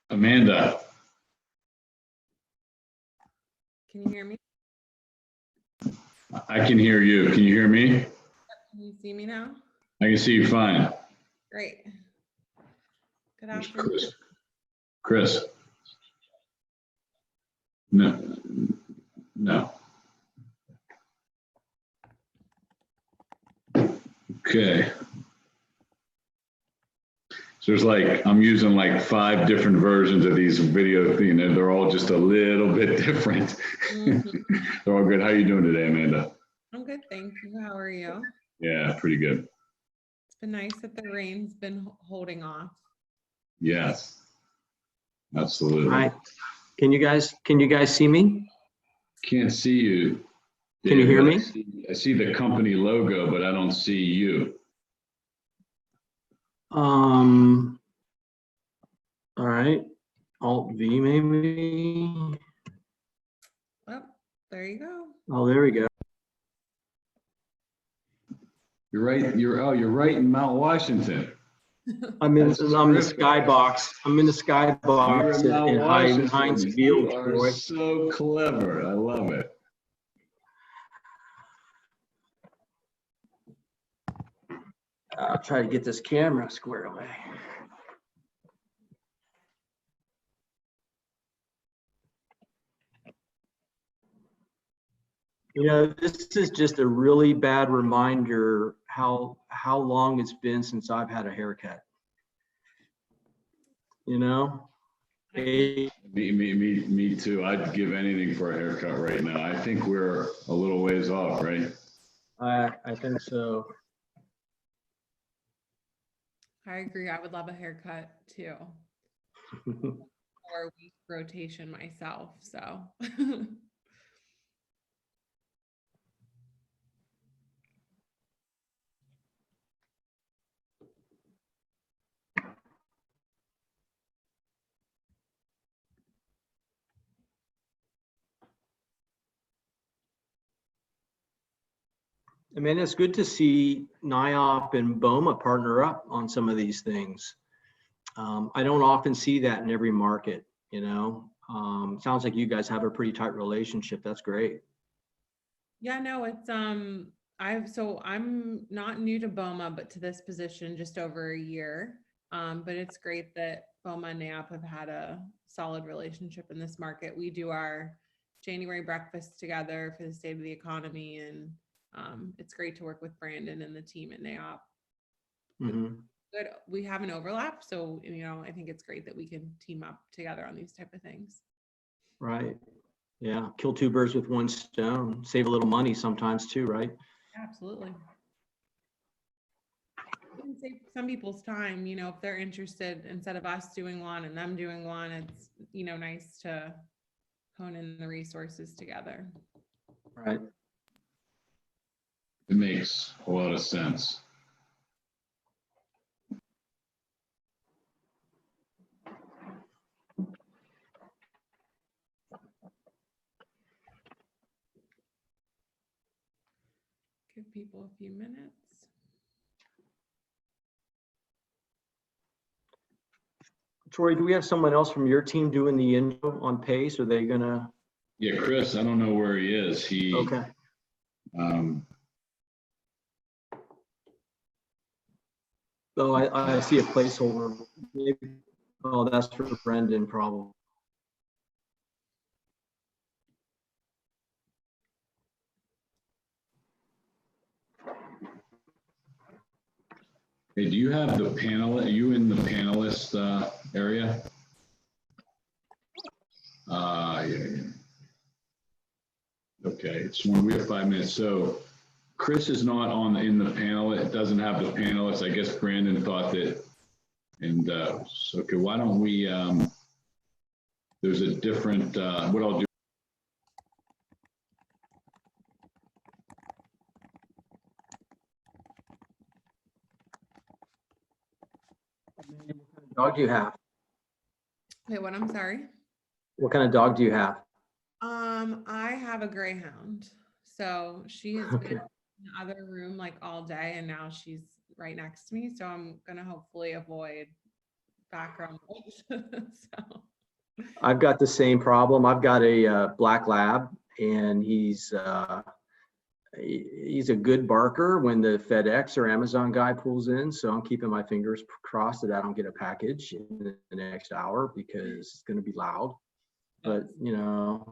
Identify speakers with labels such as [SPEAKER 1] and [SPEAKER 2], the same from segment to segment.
[SPEAKER 1] Amanda,
[SPEAKER 2] Can you hear me?
[SPEAKER 1] I can hear you. Can you hear me?
[SPEAKER 2] Can you see me now?
[SPEAKER 1] I can see you fine.
[SPEAKER 2] Great. Good
[SPEAKER 1] There's
[SPEAKER 2] afternoon.
[SPEAKER 1] Chris. Chris. No. No. Okay. So there's like, I'm using like 5 different versions of these videos, you know, they're all just a little bit different. They're all good. How are you doing today, Amanda?
[SPEAKER 2] I'm good, thank you. How are you?
[SPEAKER 1] Yeah, pretty good.
[SPEAKER 2] It's been nice that the rain's been holding off.
[SPEAKER 1] Yes, absolutely.
[SPEAKER 3] All right. Can you guys see me?
[SPEAKER 1] Can't see you.
[SPEAKER 3] Can you hear
[SPEAKER 1] David.
[SPEAKER 3] me?
[SPEAKER 1] I see the company logo, but I don't see you.
[SPEAKER 3] All right. Alt V maybe.
[SPEAKER 2] Oh, there you go.
[SPEAKER 3] Oh, there we go.
[SPEAKER 1] You're right. You're right in Mount Washington.
[SPEAKER 3] I'm in the
[SPEAKER 1] terrific.
[SPEAKER 3] skybox. I'm in the skybox
[SPEAKER 1] You're in
[SPEAKER 3] in
[SPEAKER 1] Mount
[SPEAKER 3] Heinz
[SPEAKER 1] Washington.
[SPEAKER 3] Field,
[SPEAKER 1] You are
[SPEAKER 3] Troy.
[SPEAKER 1] so clever. I love it.
[SPEAKER 3] I'll try to get this camera squared away. You know, this is just a really bad reminder how long it's been since I've had a haircut. You know?
[SPEAKER 1] Me too. I'd give anything for a haircut right now. I think we're a little ways off, right?
[SPEAKER 3] I think so.
[SPEAKER 2] I agree. I would love a haircut too. Or a week rotation myself. So
[SPEAKER 3] I mean, it's good to see NAIOP and BOMA partner up on some of these things. I don't often see that in every market, you know. Sounds like you guys have a pretty tight relationship. That's great.
[SPEAKER 2] yeah, no, it's I'm not new to BOMA, but to this position just over a year. But it's great that BOMA and NAIOP have had a solid relationship in this market. We do our January breakfast together for the state of the economy, and it's great to work with Brandon and the team at NAIOP.
[SPEAKER 3] Mm-hmm.
[SPEAKER 2] Good. We have an overlap, so you know, I think it's great that we can team up together on these type of things.
[SPEAKER 3] Right. Yeah. Kill 2 birds with 1 stone. Save a little money sometimes too, right?
[SPEAKER 2] Absolutely. You can save some people's time, you know, if they're interested, instead of us doing one and them doing one, it's, you know, nice to hone in the resources together.
[SPEAKER 3] Right.
[SPEAKER 1] It makes a lot of sense.
[SPEAKER 2] Give people a few minutes.
[SPEAKER 3] Troy, do we have someone else from your team doing the intro on pace? Are they gonna?
[SPEAKER 1] Yeah, Chris, I don't know where he is.
[SPEAKER 3] Okay. Oh, I see a placeholder. Maybe. Oh, that's for Brendan, probably.
[SPEAKER 1] Hey, do you have the panel? Are you in the panelist area? Yeah. Okay, it's when we have 5 minutes. So Chris is not in the panel. It doesn't have the panelists. I guess Brandon thought that. And so, okay, why don't we? There's a different. What I'll do.
[SPEAKER 3] What kind of dog do you have?
[SPEAKER 2] Wait, what? I'm sorry.
[SPEAKER 3] What kind of dog do you have?
[SPEAKER 2] I have a greyhound. So she's been in the other room like all day, and now she's right next to me. So I'm gonna hopefully avoid background noise. So
[SPEAKER 3] I've got the same problem. I've got a black lab, and he's a good barker when the FedEx or Amazon guy pulls in. So I'm keeping my fingers crossed that I don't get a package in the next hour because it's going to be loud. But you know,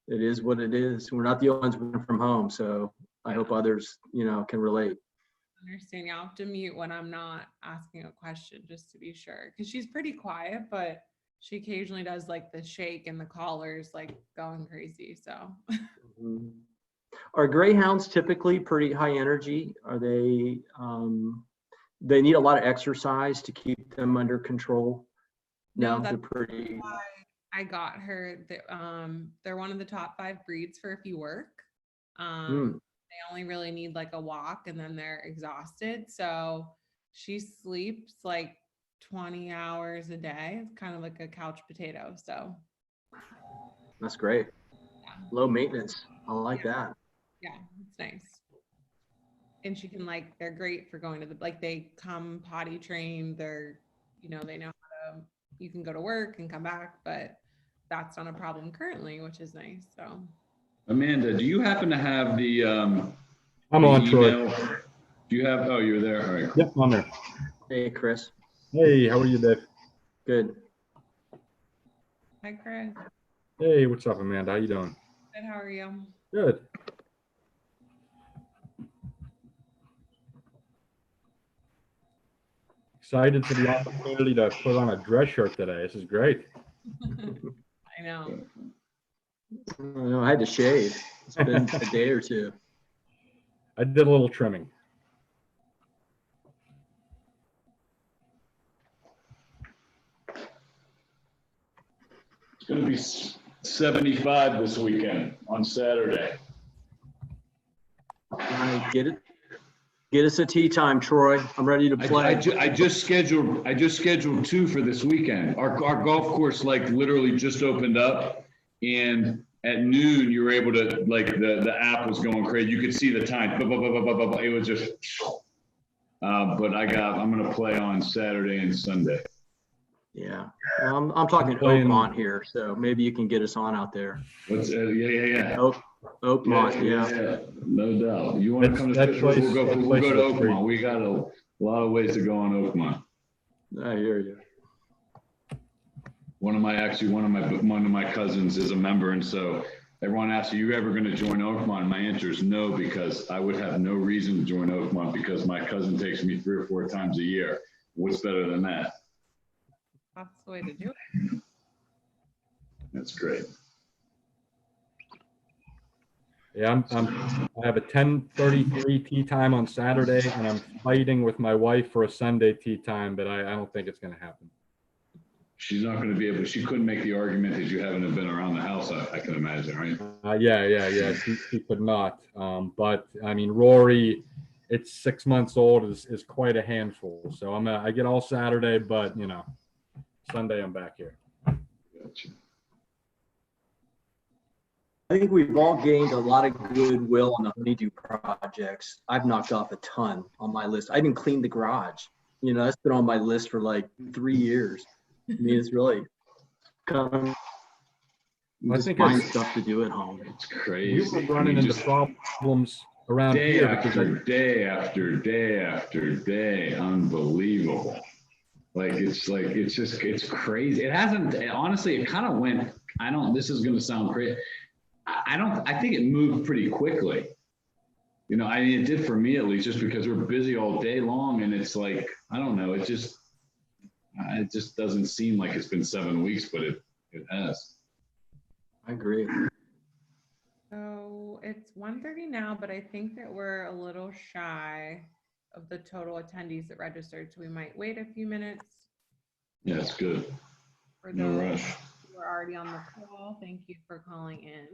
[SPEAKER 3] it is what it is. We're not the only ones working from home, so I hope others, you know, can relate.
[SPEAKER 2] understand. You have to mute when I'm not asking a question just to be sure, because she's pretty quiet, but she occasionally does like the shake and the collars like going crazy. So
[SPEAKER 3] Mhm. Are greyhounds typically pretty high energy? Are they they need a lot of exercise to keep them under control? No, they're
[SPEAKER 2] that's
[SPEAKER 3] pretty.
[SPEAKER 2] why I got her. They're one of the top 5 breeds for if you work.
[SPEAKER 3] Hmm,
[SPEAKER 2] They only really need like a walk and then they're exhausted. So she sleeps like 20 hours a day. It's kind of like a couch potato. So
[SPEAKER 3] that's great.
[SPEAKER 2] yeah,
[SPEAKER 3] Low maintenance. I like
[SPEAKER 2] yeah,
[SPEAKER 3] that.
[SPEAKER 2] yeah, it's nice. And she can like, they're great for going to the, like they come potty trained. They're, you know, they know how to, you can go to work and come back, but that's not a problem currently, which is nice. So
[SPEAKER 1] Amanda, do you happen to have the
[SPEAKER 4] I'm on, Troy.
[SPEAKER 1] email? Do you have, oh, you're there. All right.
[SPEAKER 4] Yep, I'm there.
[SPEAKER 3] Hey, Chris.
[SPEAKER 4] Hey, how are you, Dave?
[SPEAKER 3] Good.
[SPEAKER 2] hi, Chris.
[SPEAKER 4] Hey, what's up, Amanda? How you doing?
[SPEAKER 2] Good. How are you?
[SPEAKER 4] Good. Excited for the opportunity to put on a dress shirt today. This is great.
[SPEAKER 2] I know.
[SPEAKER 3] I had to shave. It's been a day or two.
[SPEAKER 4] I did a little trimming.
[SPEAKER 1] It's going to be 75 this weekend on Saturday.
[SPEAKER 3] All right, get us a tea time, Troy. I'm ready to play.
[SPEAKER 1] I just scheduled 2 for this weekend. Our golf course like literally just opened up, and at noon you were able to, like, the app was going crazy. You could see the time. It was just. But I'm gonna play on Saturday and Sunday.
[SPEAKER 3] Yeah, well, I'm talking Oakmont here, so maybe you can get us on out there.
[SPEAKER 1] What's yeah.
[SPEAKER 3] Oakmont, yeah.
[SPEAKER 1] No doubt. You want to come to
[SPEAKER 4] That
[SPEAKER 1] Fishville? We'll go to
[SPEAKER 4] place is great.
[SPEAKER 1] Oakmont. We got a lot of ways to go on Oakmont.
[SPEAKER 3] I hear you.
[SPEAKER 1] One of my cousins is a member, and so everyone asks, "Are you ever going to join Oakmont?" And my answer is no, because I would have no reason to join Oakmont because my cousin takes me 3 or 4 times a year. What's better than that?
[SPEAKER 2] That's the way to do it.
[SPEAKER 1] That's great.
[SPEAKER 4] Yeah, I have a 10:33 tea time on Saturday, and I'm fighting with my wife for a Sunday tea time, but I don't think it's going to happen.
[SPEAKER 1] She's not going to be able. She couldn't make the argument that you haven't been around the house. I can imagine, right?
[SPEAKER 4] Yeah. She could not. But I mean, Rory, it's 6 months old, is quite a handful. So I get all Saturday, but you know, Sunday I'm back here.
[SPEAKER 1] Gotcha.
[SPEAKER 3] I think we've all gained a lot of goodwill on the honeydew projects. I've knocked off a ton on my list. I even cleaned the garage. You know, that's been on my list for like 3 years. I mean, it's really kind
[SPEAKER 4] I
[SPEAKER 3] just
[SPEAKER 4] think
[SPEAKER 3] find
[SPEAKER 4] it's-
[SPEAKER 3] stuff to do at home.
[SPEAKER 1] It's
[SPEAKER 4] We
[SPEAKER 1] crazy.
[SPEAKER 4] were running into problems around
[SPEAKER 1] day
[SPEAKER 4] here
[SPEAKER 1] after day after day after day. Unbelievable. It's crazy. It hasn't, honestly, it kind of went, this is going to sound crazy. I think it moved pretty quickly. You know, I mean, it did for me at least, just because we're busy all day long, and it's like, I don't know, it just doesn't seem like it's been 7 weeks, but it has.
[SPEAKER 3] I agree.
[SPEAKER 2] So it's 1:30 now, but I think that we're a little shy of the total attendees that registered. So we might wait a few minutes
[SPEAKER 1] Yeah, it's good.
[SPEAKER 2] for
[SPEAKER 1] No
[SPEAKER 2] those
[SPEAKER 1] rush.
[SPEAKER 2] who are already on the call. Thank you for calling in.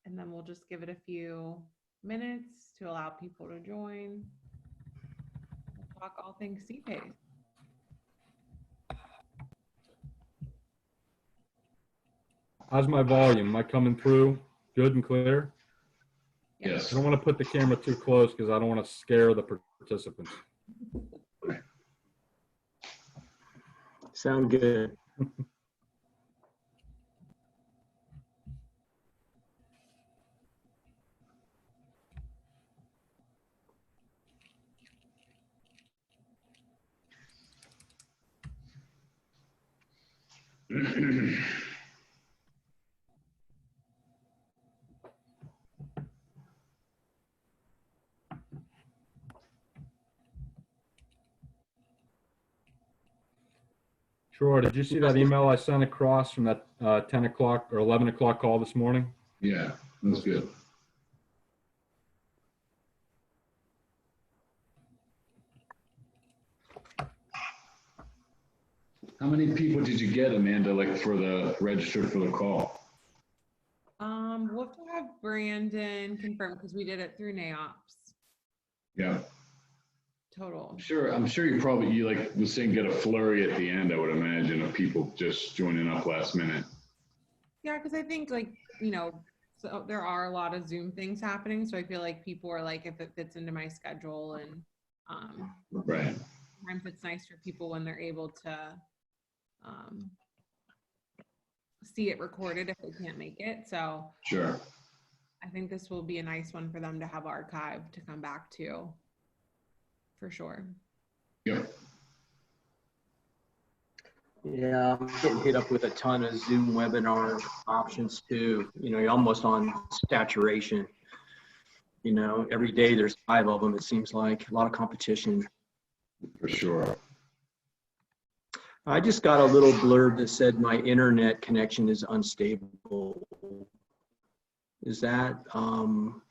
[SPEAKER 2] And then we'll just give it a few minutes to allow people to join. We'll talk all things CPACE.
[SPEAKER 4] How's my volume? Am I coming through good and clear?
[SPEAKER 1] Yes.
[SPEAKER 4] I don't want to put the camera too close because I don't want to scare the participants.
[SPEAKER 3] Sound good.
[SPEAKER 4] Sure. Did you see that email I sent across from that 10 o'clock or 11 o'clock call this morning?
[SPEAKER 1] Yeah, that's good. How many people did you get, Amanda, like for the registered for the call?
[SPEAKER 2] We'll have to have Brandon confirm because we did it through NAIOPs
[SPEAKER 1] Yeah,
[SPEAKER 2] total.
[SPEAKER 1] I'm sure you like was saying get a flurry at the end, I would imagine, of people just joining up last minute.
[SPEAKER 2] Yeah, because I think so there are a lot of Zoom things happening. So I feel like people are like, if it fits into my schedule, and
[SPEAKER 1] Right.
[SPEAKER 2] sometimes it's nice for people when they're able to see it recorded if they can't make it. So
[SPEAKER 1] Sure.
[SPEAKER 2] I think this will be a nice one for them to have archived to come back to, for sure.
[SPEAKER 1] Yep.
[SPEAKER 3] Yeah, I'm getting hit up with a ton of Zoom webinar options too. You're almost on saturation. Every day there's 5 of them. It seems like a lot of competition.
[SPEAKER 1] For sure.
[SPEAKER 3] I just got a little blurb that said my internet connection is unstable. Is that, am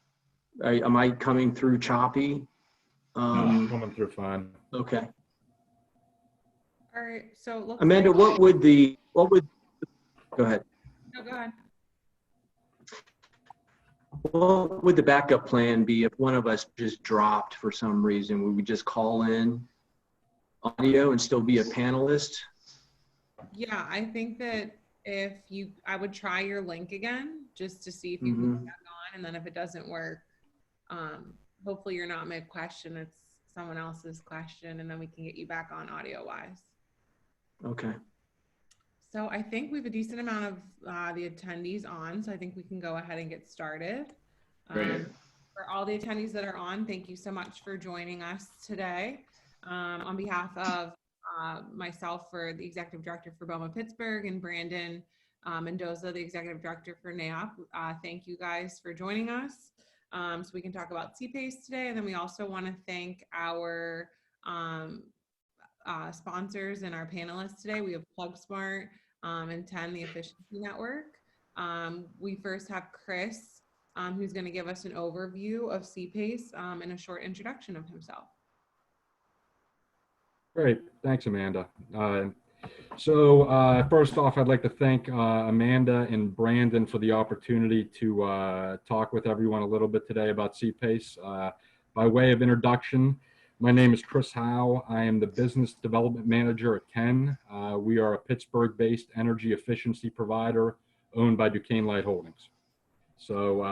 [SPEAKER 3] I coming through choppy?
[SPEAKER 4] Coming through fine.
[SPEAKER 3] Okay.
[SPEAKER 2] All right. So it looks
[SPEAKER 3] Amanda,
[SPEAKER 2] like,
[SPEAKER 3] go ahead.
[SPEAKER 2] no, go ahead.
[SPEAKER 3] What would the backup plan be if one of us just dropped for some reason? Would we just call in audio and still be a panelist?
[SPEAKER 2] Yeah, I think that I would try your link again just to see if you can get back on, and then if it doesn't work, hopefully you're not mid-question, it's someone else's question, and then we can get you back on audio-wise.
[SPEAKER 3] Okay.
[SPEAKER 2] So I think we have a decent amount of the attendees on, so I think we can go ahead and get started.
[SPEAKER 1] Great.
[SPEAKER 2] For all the attendees that are on, thank you so much for joining us today. On behalf of myself, for the Executive Director for BOMA Pittsburgh, and Brandon Mendoza, the Executive Director for NAIOP, thank you guys for joining us. So we can talk about CPACE today, and then we also want to thank our sponsors and our panelists today. We have PlugSmart and 10, the Efficiency Network. We first have Chris, who's going to give us an overview of CPACE and a short introduction of himself.
[SPEAKER 4] Great. Thanks, Amanda. So first off, I'd like to thank Amanda and Brandon for the opportunity to talk with everyone a little bit today about CPACE. By way of introduction, my name is Chris Howe. I am the Business Development Manager at KEN. We are a Pittsburgh-based energy efficiency provider owned by Duquesne Light Holdings. So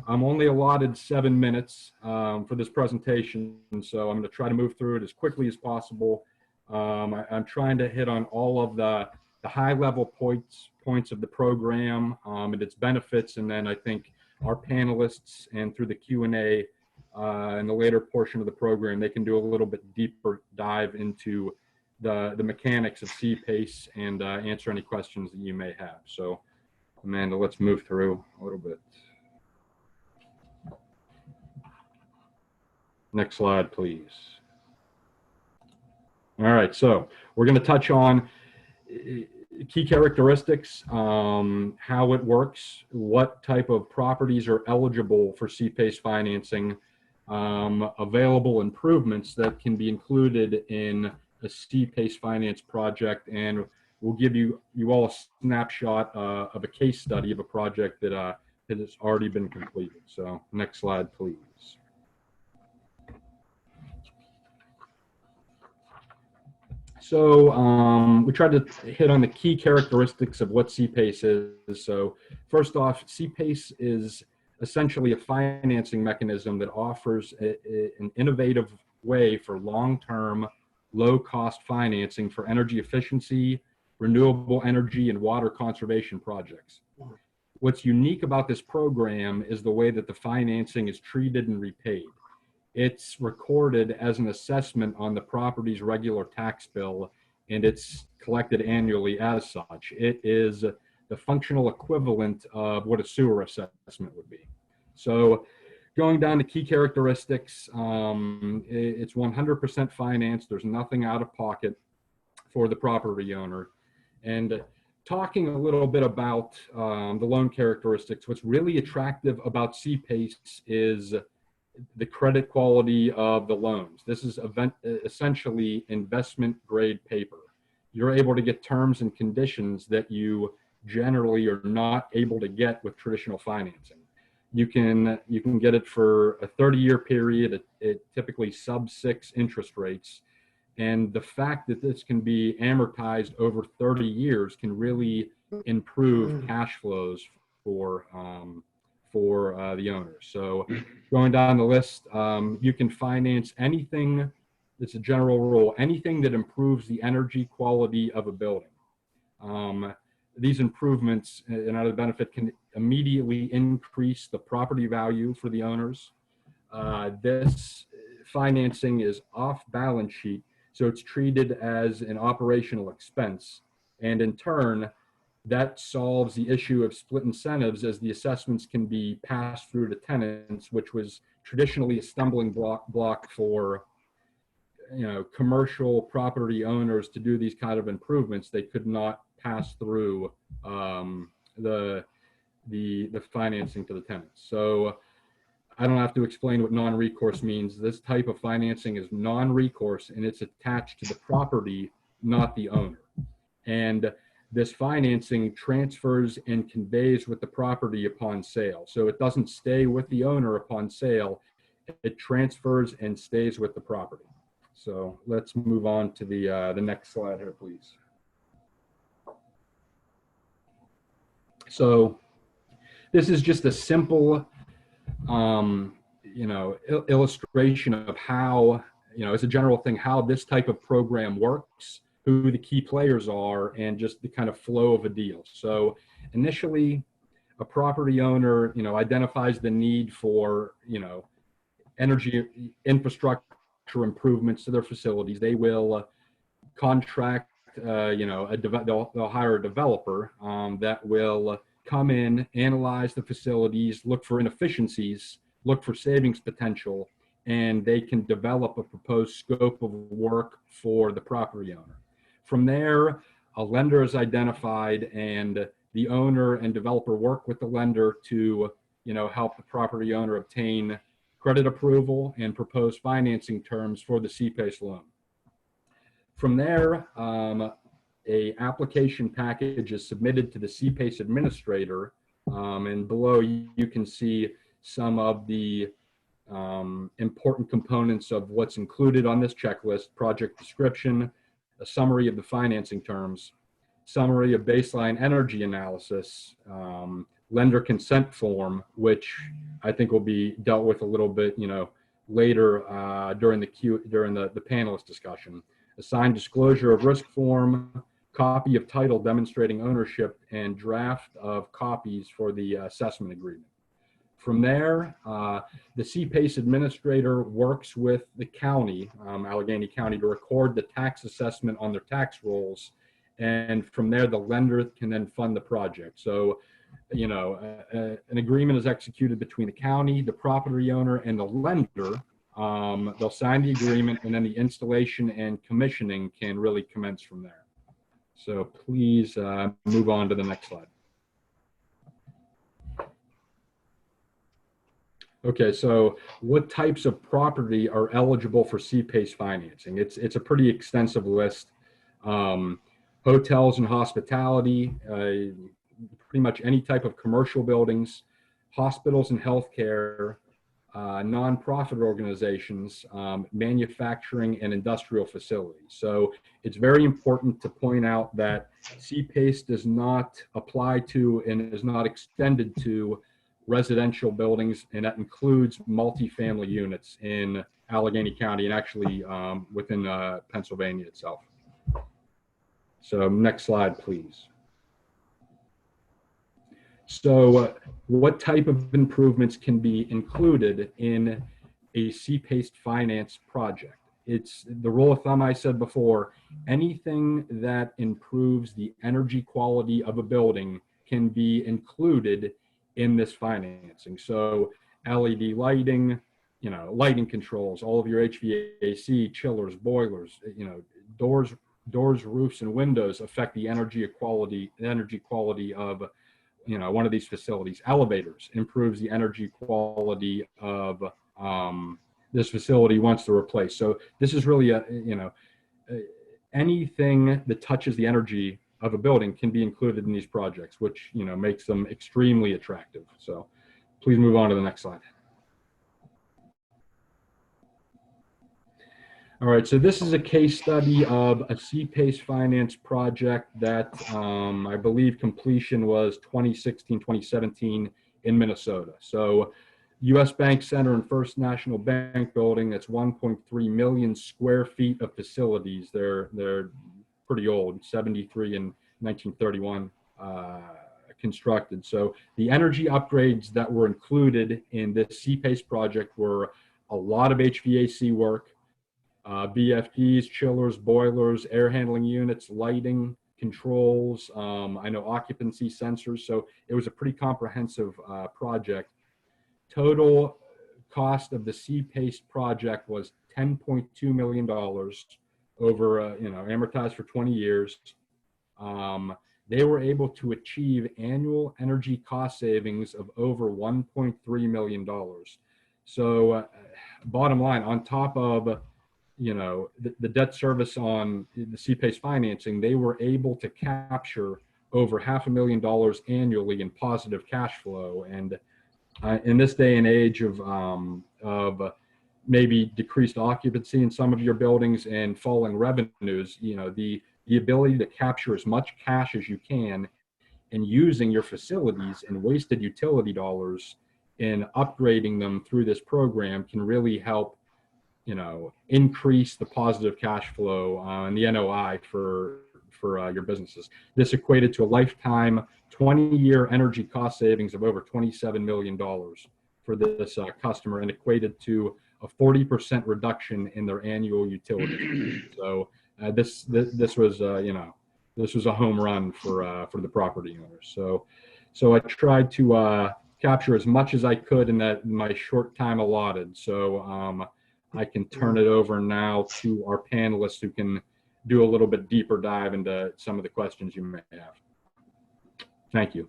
[SPEAKER 4] I'm only allotted 7 minutes for this presentation, so I'm going to try to move through it as quickly as possible. I'm trying to hit on all of the high-level points of the program and its benefits, and then I think our panelists, and through the Q&A in the later portion of the program, they can do a little bit deeper dive into the mechanics of CPACE and answer any questions that you may have. So, Amanda, let's move through a little bit. Next slide, please. All right, so we're going to touch on key characteristics, how it works, what type of properties are eligible for CPACE financing, available improvements that can be included in a CPACE finance project, and we'll give you all a snapshot of a case study of a project that has already been completed. So next slide, please. So we tried to hit on the key characteristics of what CPACE is. So first off, CPACE is essentially a financing mechanism that offers an innovative way for long-term, low-cost financing for energy efficiency renewable energy and water conservation projects. What's unique about this program is the way that the financing is treated and repaid. It's recorded as an assessment on the property's regular tax bill, and it's collected annually as such. It is the functional equivalent of what a sewer assessment would be. So going down to key characteristics, it's 100% financed. There's nothing out of pocket for the property owner. And talking a little bit about the loan characteristics, what's really attractive about CPACE is the credit quality of the loans. This is essentially investment grade paper. You're able to get terms and conditions that you generally are not able to get with traditional financing. You can get it for a 30-year period at typically sub-6 interest rates. And the fact that this can be amortized over 30 years can really improve cash flows for the owners. So going down the list, you can finance anything. It's a general rule, anything that improves the energy quality of a building. These improvements, another benefit, can immediately increase the property value for the owners. This financing is off balance sheet, so it's treated as an operational expense. And in turn, that solves the issue of split incentives, as the assessments can be passed through to tenants, which was traditionally a stumbling block for commercial property owners to do these kind of improvements. They could not pass through the financing to the tenants. So I don't have to explain what non-recourse means. This type of financing is non-recourse, and it's attached to the property, not the owner. And this financing transfers and conveys with the property upon sale. So it doesn't stay with the owner upon sale. It transfers and stays with the property. So let's move on to the next slide here, please. So this is just a simple, illustration of how, as a general thing, how this type of program works, who the key players are, and just the kind of flow of a deal. So initially, a property owner, identifies the need for, energy infrastructure improvements to their facilities. They will contract, they'll hire a developer that will come in, analyze the facilities, look for inefficiencies, look for savings potential, and they can develop a proposed scope of work for the property owner. From there, a lender is identified, and the owner and developer work with the lender to, help the property owner obtain credit approval and propose financing terms for the CPACE loan. From there, a application package is submitted to the CPACE administrator, and below you can see some of the important components of what's included on this checklist: project description, a summary of the financing terms, summary of baseline energy analysis, lender consent form, which I think will be dealt with a little bit, later during the panelist discussion. A signed disclosure of risk form, copy of title demonstrating ownership, and draft of copies for the assessment agreement. From there, the CPACE administrator works with the county, Allegheny County, to record the tax assessment on their tax rolls. And from there, the lender can then fund the project. So, an agreement is executed between the county, the property owner, and the lender. They'll sign the agreement, and then the installation and commissioning can really commence from there. So please move on to the next slide. Okay, so what types of property are eligible for CPACE financing? It's a pretty extensive list. Hotels and hospitality, pretty much any type of commercial buildings, hospitals and healthcare, nonprofit organizations, manufacturing and industrial facilities. So it's very important to point out that CPACE does not apply to and is not extended to residential buildings, and that includes multifamily units in Allegheny County and actually within Pennsylvania itself. So next slide, please. So what type of improvements can be included in a C-paced finance project? It's the rule of thumb I said before, anything that improves the energy quality of a building can be included in this financing. So LED lighting, lighting controls, all of your HVAC, chillers, boilers, doors, roofs, and windows affect the energy quality of one of these facilities. Elevators improves the energy quality of this facility once they're replaced. So this is really anything that touches the energy of a building can be included in these projects, which makes them extremely attractive. So please move on to the next slide. All right, so this is a case study of a C-PACE finance project that I believe completion was 2016, 2017 in Minnesota. So US Bank Center and First National Bank building, that's 1.3 million square feet of facilities. They're pretty old, 73 in 1931 constructed. So the energy upgrades that were included in this C-PACE project were a lot of HVAC work, BFDs, chillers, boilers, air handling units, lighting, controls, I know occupancy sensors. So it was a pretty comprehensive project. Total cost of the C-PACE project was $10.2 million over, amortized for 20 years. They were able to achieve annual energy cost savings of over $1.3 million. So bottom line, on top of the debt service on the C-PACE financing, they were able to capture over $500,000 annually in positive cash flow. And in this day and age of maybe decreased occupancy in some of your buildings and falling revenues, the ability to capture as much cash as you can and using your facilities and wasted utility dollars and upgrading them through this program can really help increase the positive cash flow and the NOI for your businesses. This equated to a lifetime 20-year energy cost savings of over $27 million for this customer, and equated to a 40% reduction in their annual utility. So this was a home run for the property owners. So I tried to capture as much as I could in my short time allotted. So I can turn it over now to our panelists who can do a little bit deeper dive into some of the questions you may have. Thank you.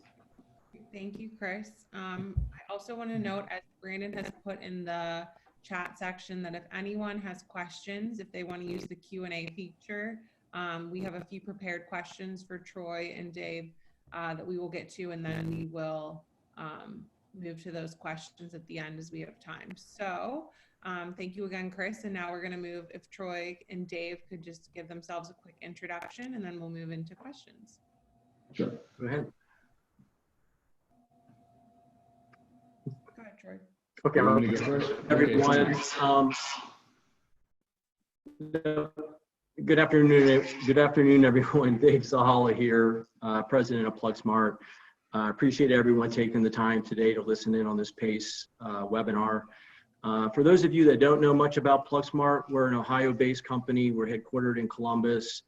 [SPEAKER 2] Thank you, Chris. I also want to note, as Brandon has put in the chat section, that if anyone has questions, if they want to use the Q&A feature, we have a few prepared questions for Troy and Dave that we will get to, and then we will move to those questions at the end as we have time. So thank you again, Chris. And now we're going to move, if Troy and Dave could just give themselves a quick introduction, and then we'll move into questions.
[SPEAKER 1] Sure.
[SPEAKER 3] Go ahead.
[SPEAKER 2] Go ahead, Troy.
[SPEAKER 3] Okay,
[SPEAKER 1] You want me to go first?
[SPEAKER 3] everyone.
[SPEAKER 1] Okay.
[SPEAKER 3] Good afternoon, everyone. Dave Zahala here, president of PlugSmart. Appreciate everyone taking the time today to listen in on this PACE webinar. For those of you that don't know much about PlugSmart, we're an Ohio-based company. We're headquartered in Columbus.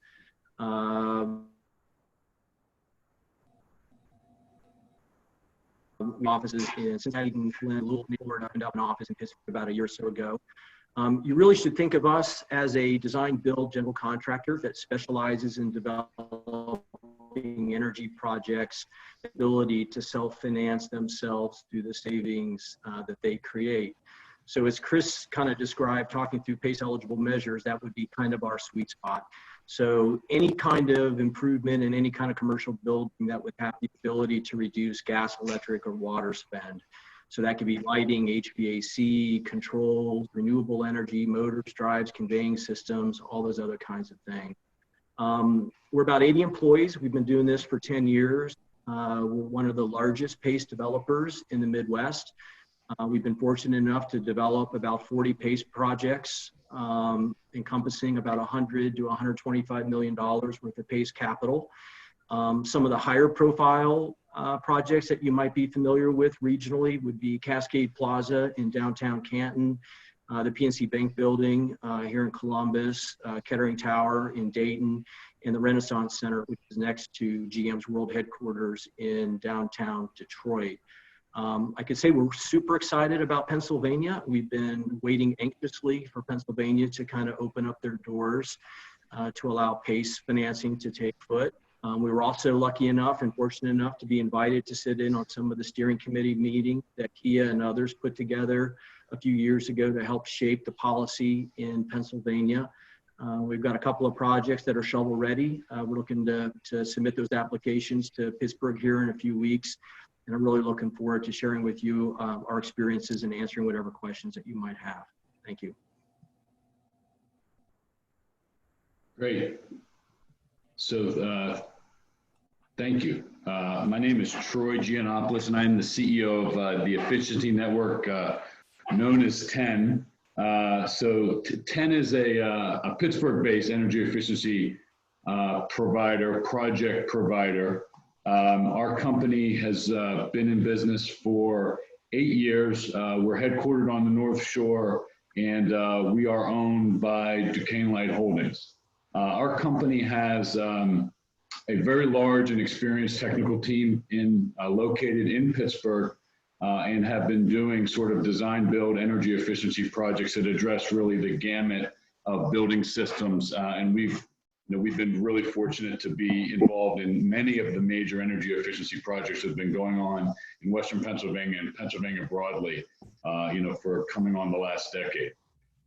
[SPEAKER 3] Offices in Cincinnati, Flint, Louisville, Florida, opened up an office in Pittsburgh about a year or so ago. You really should think of us as a design build general contractor that specializes in developing energy projects, ability to self-finance themselves through the savings that they create. So as Chris kind of described, talking through PACE eligible measures, that would be kind of our sweet spot. So any kind of improvement in any kind of commercial building that would have the ability to reduce gas, electric, or water spend. So that could be lighting, HVAC, controls, renewable energy, motors, drives, conveying systems, all those other kinds of things. We're about 80 employees. We've been doing this for 10 years. We're one of the largest PACE developers in the Midwest. We've been fortunate enough to develop about 40 PACE projects encompassing about $100 to $125 million worth of PACE capital. Some of the higher profile projects that you might be familiar with regionally would be Cascade Plaza in downtown Canton, the PNC Bank building here in Columbus, Kettering Tower in Dayton, and the Renaissance Center, which is next to GM's world headquarters in downtown Detroit. I could say we're super excited about Pennsylvania. We've been waiting anxiously for Pennsylvania to kind of open up their doors to allow PACE financing to take foot. We were also lucky enough and fortunate enough to be invited to sit in on some of the steering committee meeting that Kia and others put together a few years ago to help shape the policy in Pennsylvania. We've got a couple of projects that are shovel ready. We're looking to submit those applications to Pittsburgh here in a few weeks. And I'm really looking forward to sharing with you our experiences and answering whatever questions that you might have. Thank you.
[SPEAKER 1] Great. So thank you. My name is Troy Giannopoulos, and I'm the CEO of the Efficiency Network, known as 10. So 10 is a Pittsburgh-based energy efficiency project provider. Our company has been in business for 8 years. We're headquartered on the North Shore, and we are owned by Duquesne Light Holdings. Our company has a very large and experienced technical team located in Pittsburgh, and have been doing sort of design build energy efficiency projects that address really the gamut of building systems. And we've been really fortunate to be involved in many of the major energy efficiency projects that have been going on in Western Pennsylvania and Pennsylvania broadly, for coming on the last decade.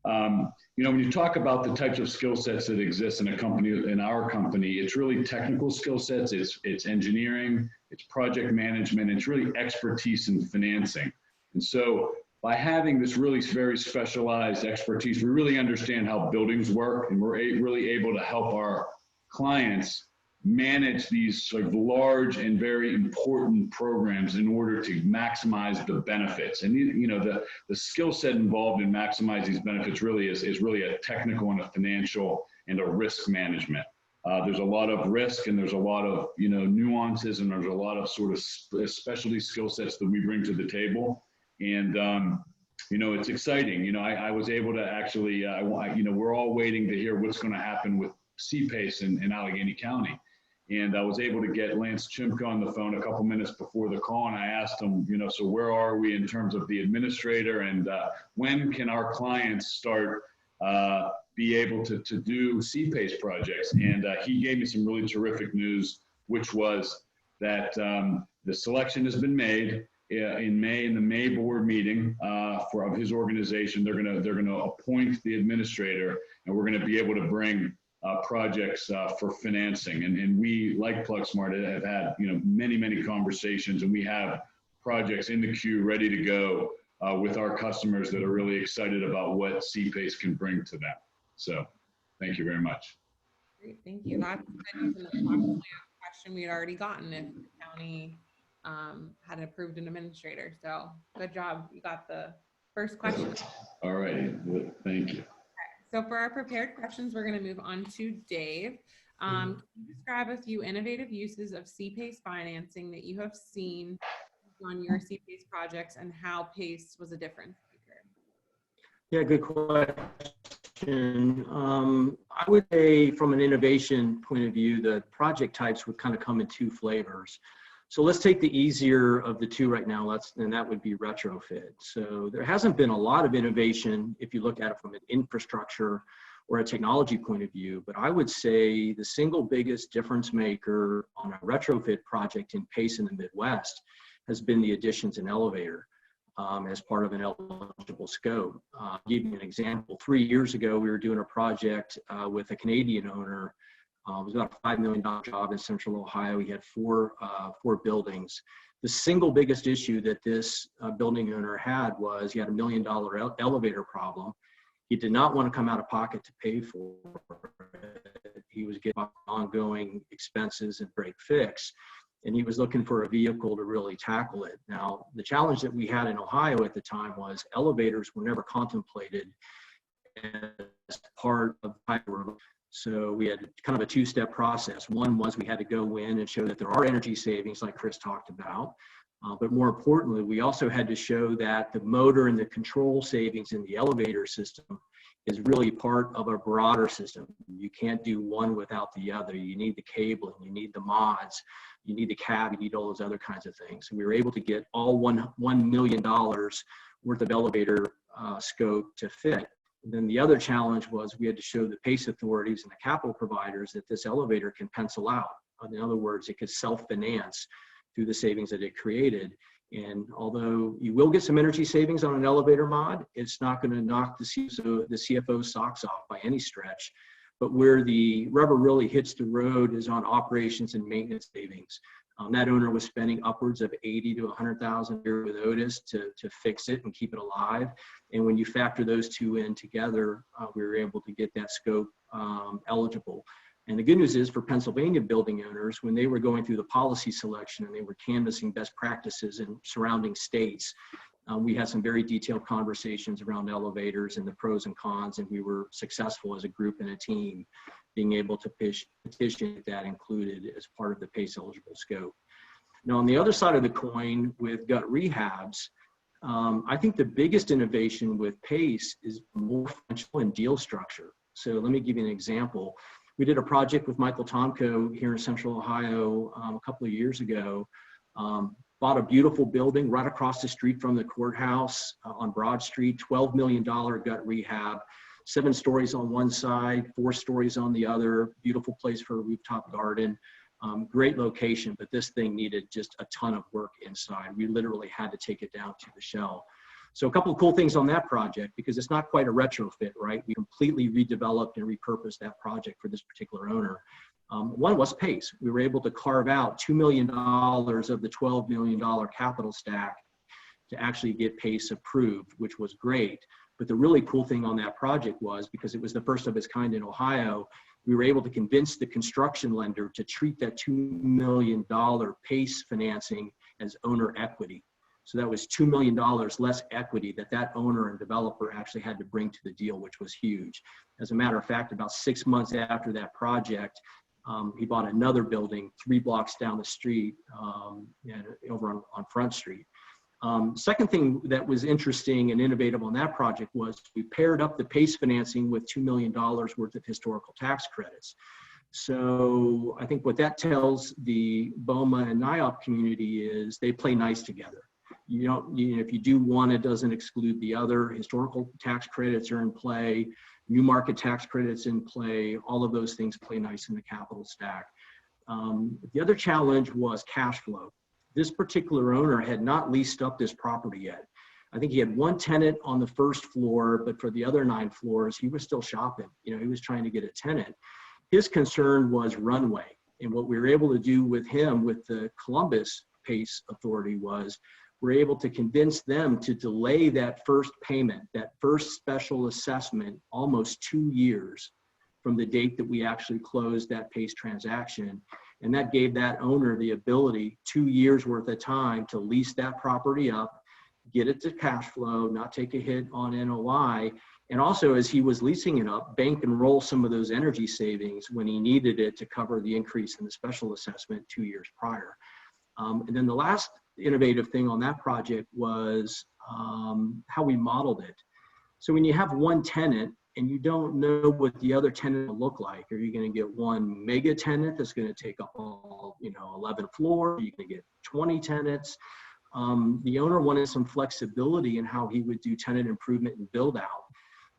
[SPEAKER 1] When you talk about the types of skill sets that exist in our company, it's really technical skill sets, it's engineering, it's project management, it's really expertise in financing. And so by having this really very specialized expertise, we really understand how buildings work, and we're really able to help our clients manage these sort of large and very important programs in order to maximize the benefits. And the skill set involved in maximizing these benefits really is really a technical and a financial and a risk management. There's a lot of risk, and there's a lot of nuances, and there's a lot of sort of specialty skill sets that we bring to the table. And it's exciting. I was able to actually, we're all waiting to hear what's going to happen with CPACE in Allegheny County. And I was able to get Lance Chimka on the phone a couple minutes before the call, and I asked him, so where are we in terms of the administrator, and when can our clients start be able to do CPACE projects? And he gave me some really terrific news, which was that the selection has been made in May, in the May board meeting of his organization. They're gonna appoint the administrator, and we're gonna be able to bring projects for financing. And we, like PlugSmart, have had many conversations, and we have projects in the queue ready to go with our customers that are really excited about what CPACE can bring to them. So thank you very much.
[SPEAKER 2] Great, thank you. That's good news, and that's actually a question we had already gotten if the county had approved an administrator. So good job, you got the first question.
[SPEAKER 1] All right, well, thank you.
[SPEAKER 2] So for our prepared questions, we're going to move on to Dave. Can you describe a few innovative uses of CPACE financing that you have seen on your CPACE projects, and how PACE was a difference maker?
[SPEAKER 3] Yeah, good question. I would say from an innovation point of view, the project types would kind of come in two flavors. So let's take the easier of the two right now, and that would be retrofit. So there hasn't been a lot of innovation if you look at it from an infrastructure or a technology point of view, but I would say the single biggest difference maker on a retrofit project in PACE in the Midwest has been the additions in elevator as part of an eligible scope. I'll give you an example. 3 years ago, we were doing a project with a Canadian owner. It was about a $5 million job in Central Ohio. We had four buildings. The single biggest issue that this building owner had was he had $1 million elevator problem. He did not want to come out of pocket to pay for it. He was getting ongoing expenses and break fix, and he was looking for a vehicle to really tackle it. Now, the challenge that we had in Ohio at the time was elevators were never contemplated as part of Hydro. So we had kind of a two-step process. One was we had to go in and show that there are energy savings like Chris talked about. But more importantly, we also had to show that the motor and the control savings in the elevator system is really part of a broader system. You can't do one without the other. You need the cabling, you need the mods, you need the cab, you need all those other kinds of things. And we were able to get all $1 million worth of elevator scope to fit. And then the other challenge was we had to show the PACE authorities and the capital providers that this elevator can pencil out. In other words, it could self-finance through the savings that it created. And although you will get some energy savings on an elevator mod, it's not going to knock the CFO's socks off by any stretch. But where the rubber really hits the road is on operations and maintenance savings. That owner was spending upwards of $80,000 to $100,000 a year with Otis to fix it and keep it alive. And when you factor those two in together, we were able to get that scope eligible. And the good news is for Pennsylvania building owners, when they were going through the policy selection and they were canvassing best practices in surrounding states, we had some very detailed conversations around elevators and the pros and cons, and we were successful as a group and a team being able to petition that included as part of the PACE eligible scope. Now, on the other side of the coin with gut rehabs, I think the biggest innovation with PACE is more financial and deal structure. So let me give you an example. We did a project with Michael Tomko here in Central Ohio a couple of years ago. Bought a beautiful building right across the street from the courthouse on Broad Street, $12 million gut rehab, 7 stories on one side, 4 stories on the other, beautiful place for a rooftop garden. Great location, but this thing needed just a ton of work inside. We literally had to take it down to the shell. So a couple of cool things on that project, because it's not quite a retrofit, right? We completely redeveloped and repurposed that project for this particular owner. One was PACE. We were able to carve out $2 million of the $12 million capital stack to actually get PACE approved, which was great. But the really cool thing on that project was, because it was the first of its kind in Ohio, we were able to convince the construction lender to treat that $2 million PACE financing as owner equity. So that was $2 million less equity that owner and developer actually had to bring to the deal, which was huge. As a matter of fact, about 6 months after that project, he bought another building 3 blocks down the street and over on Front Street. Second thing that was interesting and innovative on that project was we paired up the PACE financing with $2 million worth of historical tax credits. So I think what that tells the BOMA and NAIOP community is they play nice together. If you do one, it doesn't exclude the other. Historical tax credits are in play, new market tax credits in play, all of those things play nice in the capital stack. The other challenge was cash flow. This particular owner had not leased up this property yet. I think he had 1 tenant on the first floor, but for the other 9 floors, he was still shopping. He was trying to get a tenant. His concern was runway. And what we were able to do with him, with the Columbus PACE Authority, was we're able to convince them to delay that first payment, that first special assessment, almost 2 years from the date that we actually closed that PACE transaction. And that gave that owner the ability, 2 years worth of time, to lease that property up, get it to cash flow, not take a hit on NOI. And also, as he was leasing it up, bank and roll some of those energy savings when he needed it to cover the increase in the special assessment 2 years prior. And then the last innovative thing on that project was how we modeled it. So when you have 1 tenant and you don't know what the other tenant will look like, are you going to get 1 mega tenant that's going to take up all 11 floors? Are you going to get 20 tenants? The owner wanted some flexibility in how he would do tenant improvement and build out.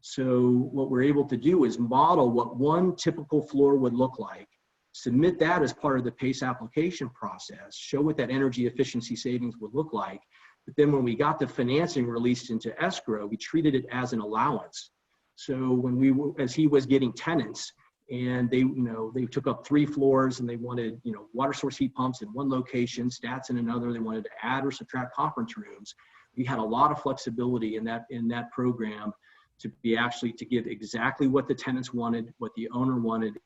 [SPEAKER 3] So what we're able to do is model what 1 typical floor would look like, submit that as part of the PACE application process, show what that energy efficiency savings would look like. But then when we got the financing released into escrow, we treated it as an allowance. So when as he was getting tenants and they took up 3 floors and they wanted, water source heat pumps in 1 location, stats in another, they wanted to add or subtract conference rooms. We had a lot of flexibility in that program to give exactly what the tenants wanted, what the owner wanted,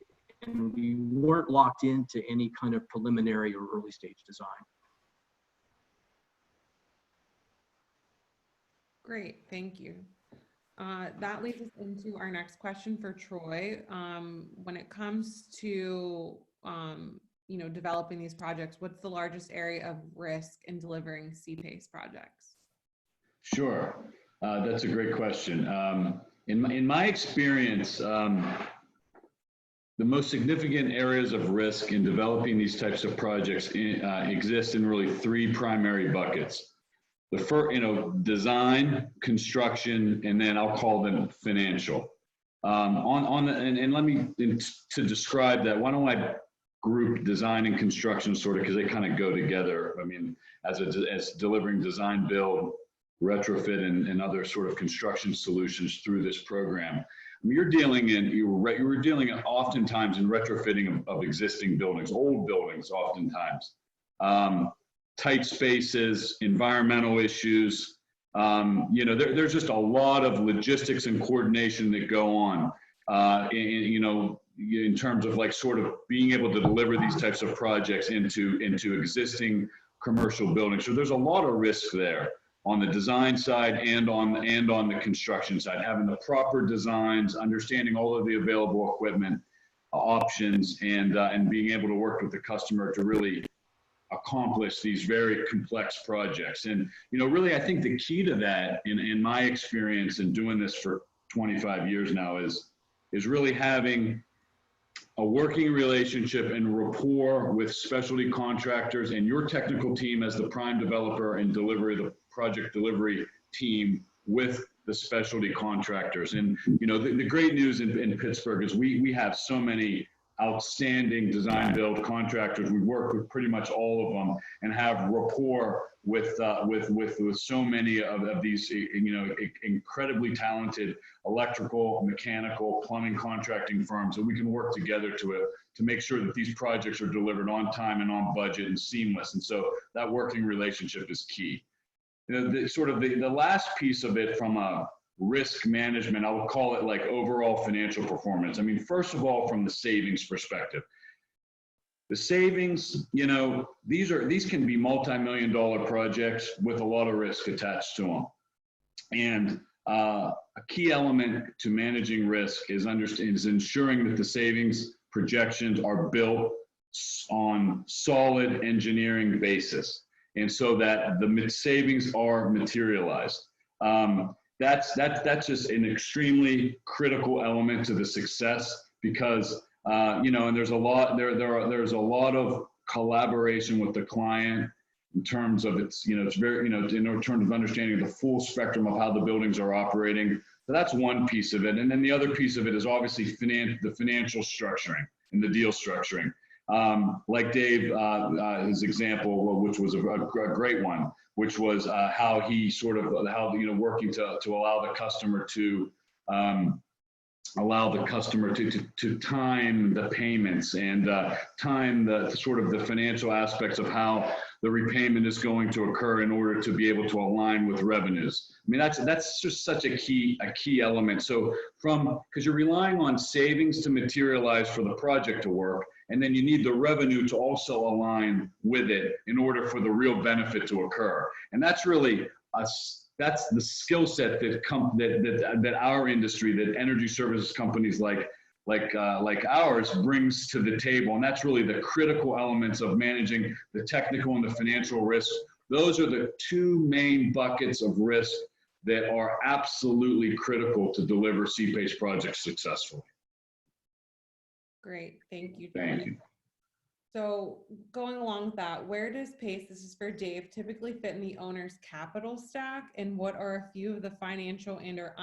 [SPEAKER 3] and we weren't locked into any kind of preliminary or early stage design.
[SPEAKER 2] Great, thank you. That leads us into our next question for Troy. When it comes to, developing these projects, what's the largest area of risk in delivering CPACE projects?
[SPEAKER 1] Sure. That's a great question. In my experience, the most significant areas of risk in developing these types of projects exist in really three primary buckets. The first, design, construction, and then I'll call them financial. To describe that, why don't I group design and construction sort of, because they kind of go together. I mean, as delivering design, build, retrofit, and other sort of construction solutions through this program. I mean, you were dealing oftentimes in retrofitting of existing buildings, old buildings oftentimes. Tight spaces, environmental issues. There's just a lot of logistics and coordination that go on, in terms of like sort of being able to deliver these types of projects into existing commercial buildings. So there's a lot of risk there on the design side and on the construction side, having the proper designs, understanding all of the available equipment options, and being able to work with the customer to really accomplish these very complex projects. And, really, I think the key to that, in my experience in doing this for 25 years now, is really having a working relationship and rapport with specialty contractors and your technical team as the prime developer and the project delivery team with the specialty contractors. And, the great news in Pittsburgh is we have so many outstanding design build contractors. We work with pretty much all of them and have rapport with so many of these, incredibly talented electrical, mechanical, plumbing contracting firms, that we can work together to make sure that these projects are delivered on time and on budget and seamless. And so that working relationship is key. The last piece of it from a risk management, I would call it like overall financial performance. I mean, first of all, from the savings perspective, the savings, these can be multi-million-dollar projects with a lot of risk attached to them. And a key element to managing risk is ensuring that the savings projections are built on solid engineering basis, and so that the savings are materialized. That's just an extremely critical element to the success, because and there's a lot of collaboration with the client in terms of it's very in terms of understanding the full spectrum of how the buildings are operating. So that's one piece of it, and then the other piece of it is obviously the financial structuring and the deal structuring. Like Dave, his example, which was a great one, which was how he working to allow the customer to time the payments and time the sort of the financial aspects of how the repayment is going to occur in order to be able to align with revenues. I mean, that's just such a key element. So because you're relying on savings to materialize for the project to work, and then you need the revenue to also align with it in order for the real benefit to occur. And that's really that's the skill set that our industry, that energy services companies like ours brings to the table. And that's really the critical elements of managing the technical and the financial risks. Those are the two main buckets of risk that are absolutely critical to deliver CPACE projects successfully.
[SPEAKER 2] Great, thank you.
[SPEAKER 1] Thank you.
[SPEAKER 2] So going along with that, where does PACE, this is for Dave, typically fit in the owner's capital stack? And what are a few of the financial and or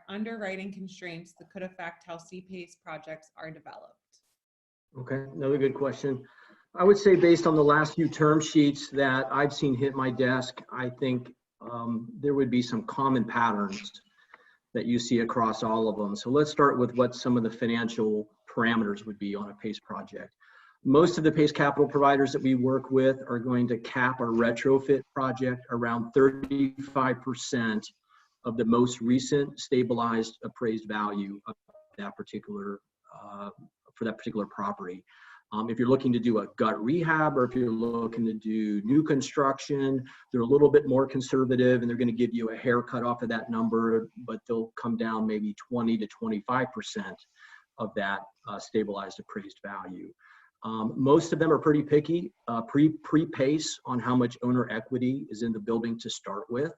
[SPEAKER 2] underwriting constraints that could affect how CPACE projects are developed?
[SPEAKER 3] Okay, another good question. I would say based on the last few term sheets that I've seen hit my desk, I think there would be some common patterns that you see across all of them. So let's start with what some of the financial parameters would be on a PACE project. Most of the PACE capital providers that we work with are going to cap a retrofit project around 35% of the most recent stabilized appraised value of that particular for that particular property. If you're looking to do a gut rehab, or if you're looking to do new construction, they're a little bit more conservative, and they're going to give you a haircut off of that number, but they'll come down maybe 20 to 25% of that stabilized appraised value. Most of them are pretty picky, pre-pace on how much owner equity is in the building to start with.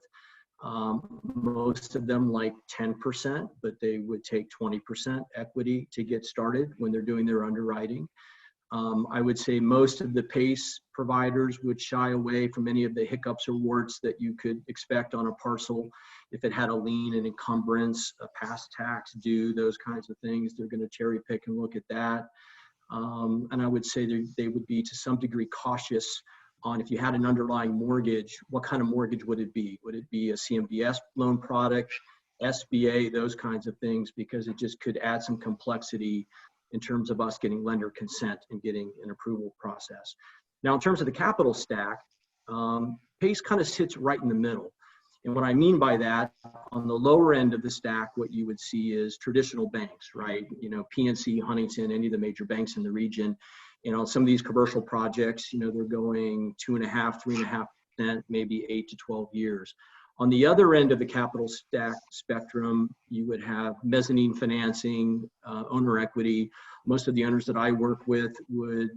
[SPEAKER 3] Most of them like 10%, but they would take 20% equity to get started when they're doing their underwriting. I would say most of the PACE providers would shy away from any of the hiccups or warts that you could expect on a parcel. If it had a lien, an encumbrance, a past tax due, those kinds of things, they're going to cherry pick and look at that. And I would say they would be to some degree cautious on, if you had an underlying mortgage, what kind of mortgage would it be? Would it be a CMBS loan product, SBA, those kinds of things, because it just could add some complexity in terms of us getting lender consent and getting an approval process. Now, in terms of the capital stack, PACE kind of sits right in the middle. And what I mean by that, on the lower end of the stack, what you would see is traditional banks, right? You know, PNC, Huntington, any of the major banks in the region. You know, some of these commercial projects, you know, they're going 2.5%, 3.5%, maybe 8 to 12 years. On the other end of the capital stack spectrum, you would have mezzanine financing, owner equity. Most of the owners that I work with would,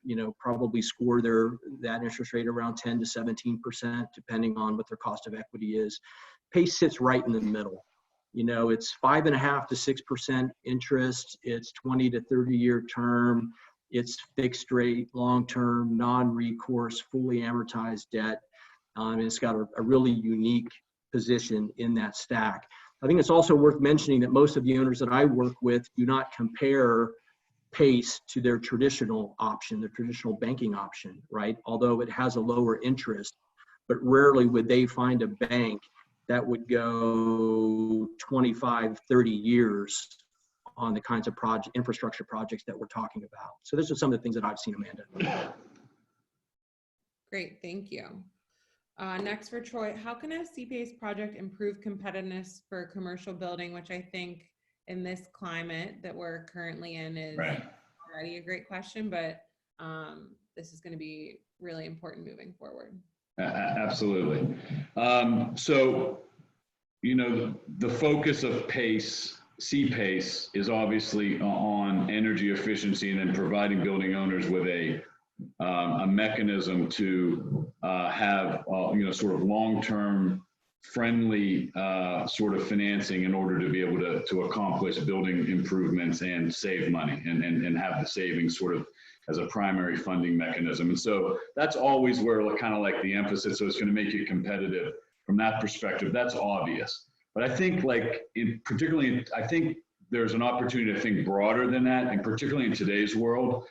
[SPEAKER 3] you know, probably score that interest rate around 10 to 17%, depending on what their cost of equity is. PACE sits right in the middle. You know, it's 5.5 to 6% interest. It's 20 to 30-year term. It's fixed rate, long-term, non-recourse, fully amortized debt. And it's got a really unique position in that stack. I think it's also worth mentioning that most of the owners that I work with do not compare PACE to their traditional option, their traditional banking option, right? Although it has a lower interest, but rarely would they find a bank that would go 25, 30 years on the kinds of infrastructure projects that we're talking about. So those are some of the things that I've seen, Amanda.
[SPEAKER 2] Great, thank you. Next for Troy, how can a CPACE project improve competitiveness for a commercial building, which I think in this climate that we're currently in is already a great question, but this is going to be really important moving forward.
[SPEAKER 1] Absolutely. So, you know, the focus of PACE, CPACE, is obviously on energy efficiency and then providing building owners with a mechanism to have, you know, sort of long-term friendly sort of financing in order to be able to accomplish building improvements and save money and have the savings sort of as a primary funding mechanism. And so that's always where kind of like the emphasis, so it's going to make you competitive from that perspective. That's obvious. But I think particularly, I think there's an opportunity to think broader than that, and particularly in today's world.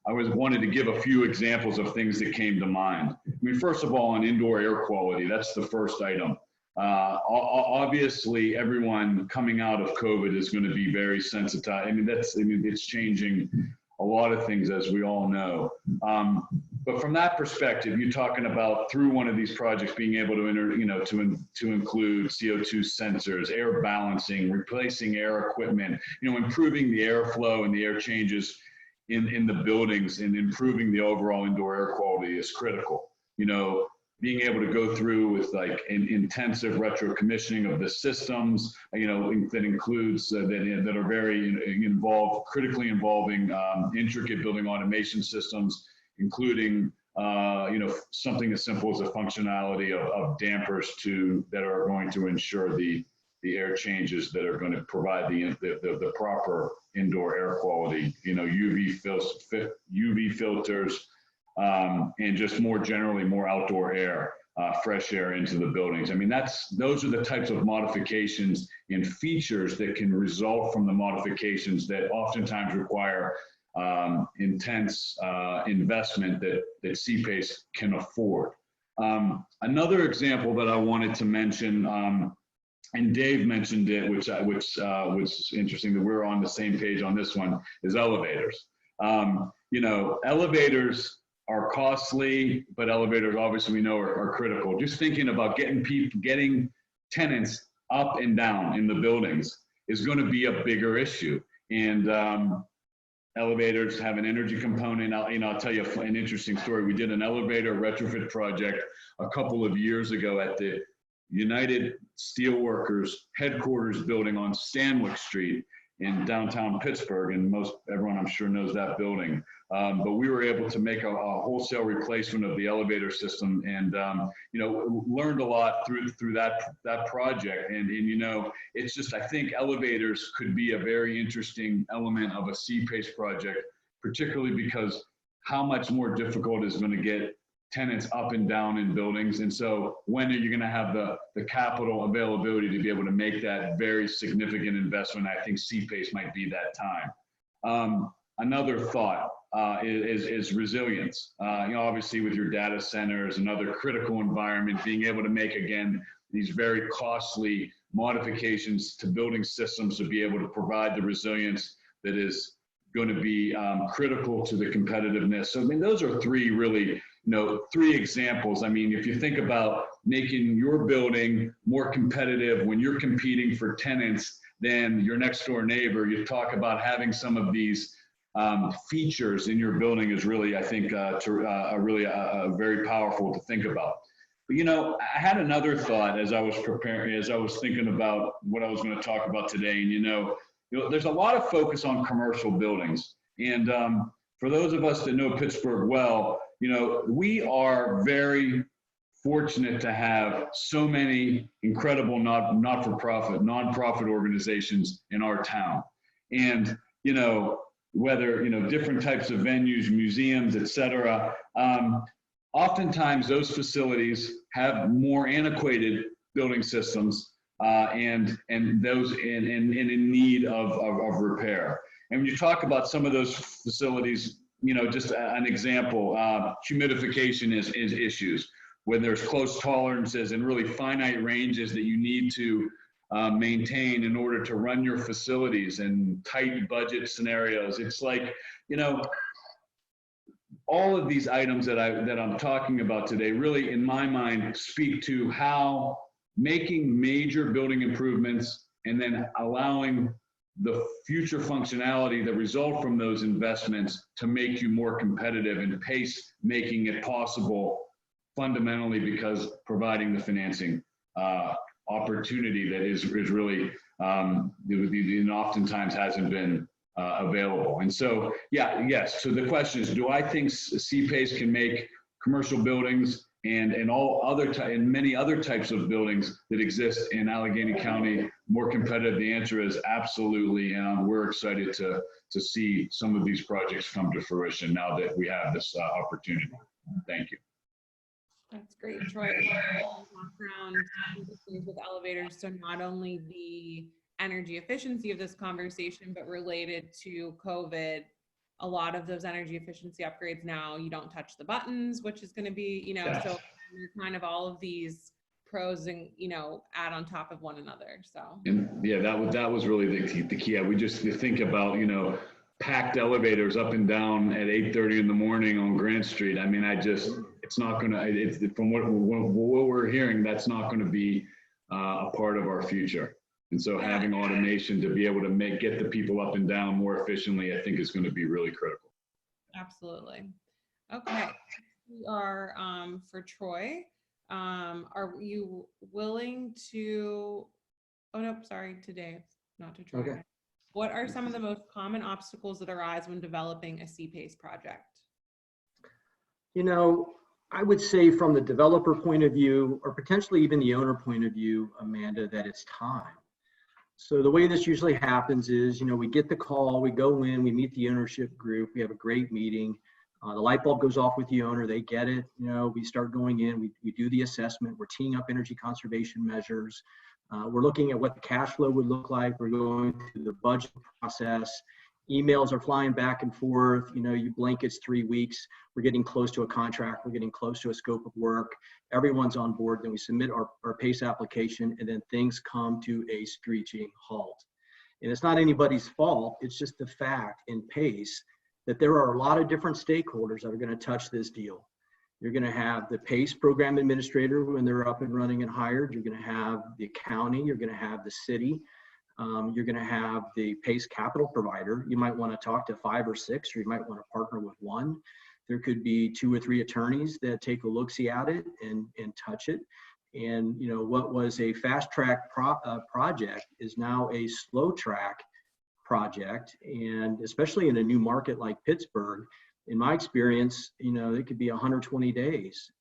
[SPEAKER 1] I wanted to give a few examples of things that came to mind. I mean, first of all, on indoor air quality, that's the first item. Obviously, everyone coming out of COVID is going to be very sensitized. I mean, it's changing a lot of things, as we all know. But from that perspective, you're talking about through one of these projects being able to to include CO2 sensors, air balancing, replacing air equipment, you know, improving the airflow and the air changes in the buildings, and improving the overall indoor air quality is critical. You know, being able to go through with like an intensive retro commissioning of the systems, you know, that includes that are very critically involving intricate building automation systems, including you know, something as simple as the functionality of dampers that are going to ensure the air changes that are going to provide the proper indoor air quality, you know, UV filters, and just more generally more outdoor air, fresh air into the buildings. I mean, those are the types of modifications and features that can result from the modifications that oftentimes require intense investment that CPACE can afford. Another example that I wanted to mention, and Dave mentioned it, which was interesting that we're on the same page on this one, is elevators. You know, elevators are costly, but elevators, obviously, we know are critical. Just thinking about getting tenants up and down in the buildings is going to be a bigger issue. And elevators have an energy component. I'll tell you an interesting story. We did an elevator retrofit project a couple of years ago at the United Steelworkers headquarters building on Stanwyck Street in downtown Pittsburgh, and everyone I'm sure knows that building. But we were able to make a wholesale replacement of the elevator system, and learned a lot through that project. And it's just, I think elevators could be a very interesting element of a CPACE project, particularly because how much more difficult is going to get tenants up and down in buildings. And so when are you going to have the capital availability to be able to make that very significant investment? I think CPACE might be that time. Another thought is resilience. Obviously with your data centers and other critical environment, being able to make, again, these very costly modifications to building systems to be able to provide the resilience that is going to be critical to the competitiveness. So, those are three really, three examples. If you think about making your building more competitive when you're competing for tenants than your next door neighbor, you talk about having some of these features in your building is really, I think, very powerful to think about. But, I had another thought as I was preparing, as I was thinking about what I was going to talk about today. And, there's a lot of focus on commercial buildings. And for those of us that know Pittsburgh well, we are very fortunate to have so many incredible nonprofit organizations in our town. And, whether, different types of venues, museums, et cetera, oftentimes those facilities have more antiquated building systems and those in need of repair. And when you talk about some of those facilities, just an example, humidification is issues when there's close tolerances and really finite ranges that you need to maintain in order to run your facilities and tight budget scenarios. It's like, all of these items that I'm talking about today really, in my mind, speak to how making major building improvements and then allowing the future functionality that result from those investments to make you more competitive, and PACE making it possible fundamentally because providing the financing opportunity that is really and oftentimes hasn't been available. And so, yes. So the question is, do I think CPACE can make commercial buildings and all other and many other types of buildings that exist in Allegheny County more competitive? The answer is absolutely, and we're excited to see some of these projects come to fruition now that we have this opportunity. Thank you.
[SPEAKER 2] That's great, Troy. Background with elevators, so not only the energy efficiency of this conversation, but related to COVID, a lot of those energy efficiency upgrades now, you don't touch the buttons, which is going to be,
[SPEAKER 1] Yes.
[SPEAKER 2] So kind of all of these pros and, add on top of one another. So.
[SPEAKER 1] And yeah, that was really the key. We just think about, packed elevators up and down at 8:30 in the morning on Grant Street. It's not going to, from what we're hearing, that's not going to be a part of our future. And so having automation to be able to get the people up and down more efficiently, I think is going to be really critical.
[SPEAKER 2] Absolutely. Okay. We are, for Troy, are you willing to, oh, no, sorry, to Dave, not to Troy.
[SPEAKER 3] Okay.
[SPEAKER 2] What are some of the most common obstacles that arise when developing a CPACE project?
[SPEAKER 3] I would say from the developer point of view, or potentially even the owner point of view, Amanda, that it's time. So the way this usually happens is, we get the call, we go in, we meet the ownership group, we have a great meeting. The light bulb goes off with the owner, they get it. We start going in, we do the assessment, we're teeing up energy conservation measures. We're looking at what the cash flow would look like. We're going through the budget process. Emails are flying back and forth. You blink, it's 3 weeks. We're getting close to a contract. We're getting close to a scope of work. Everyone's on board. Then we submit our PACE application, and then things come to a screeching halt. And it's not anybody's fault. It's just the fact in PACE that there are a lot of different stakeholders that are going to touch this deal. You're going to have the PACE program administrator when they're up and running and hired. You're going to have the county. You're going to have the city. You're going to have the PACE capital provider. You might want to talk to 5 or 6, or you might want to partner with one. There could be 2 or 3 attorneys that take a look-see at it and touch it. And you know, what was a fast track project is now a slow track project. And especially in a new market like Pittsburgh, in my experience, you know, it could be 120 days,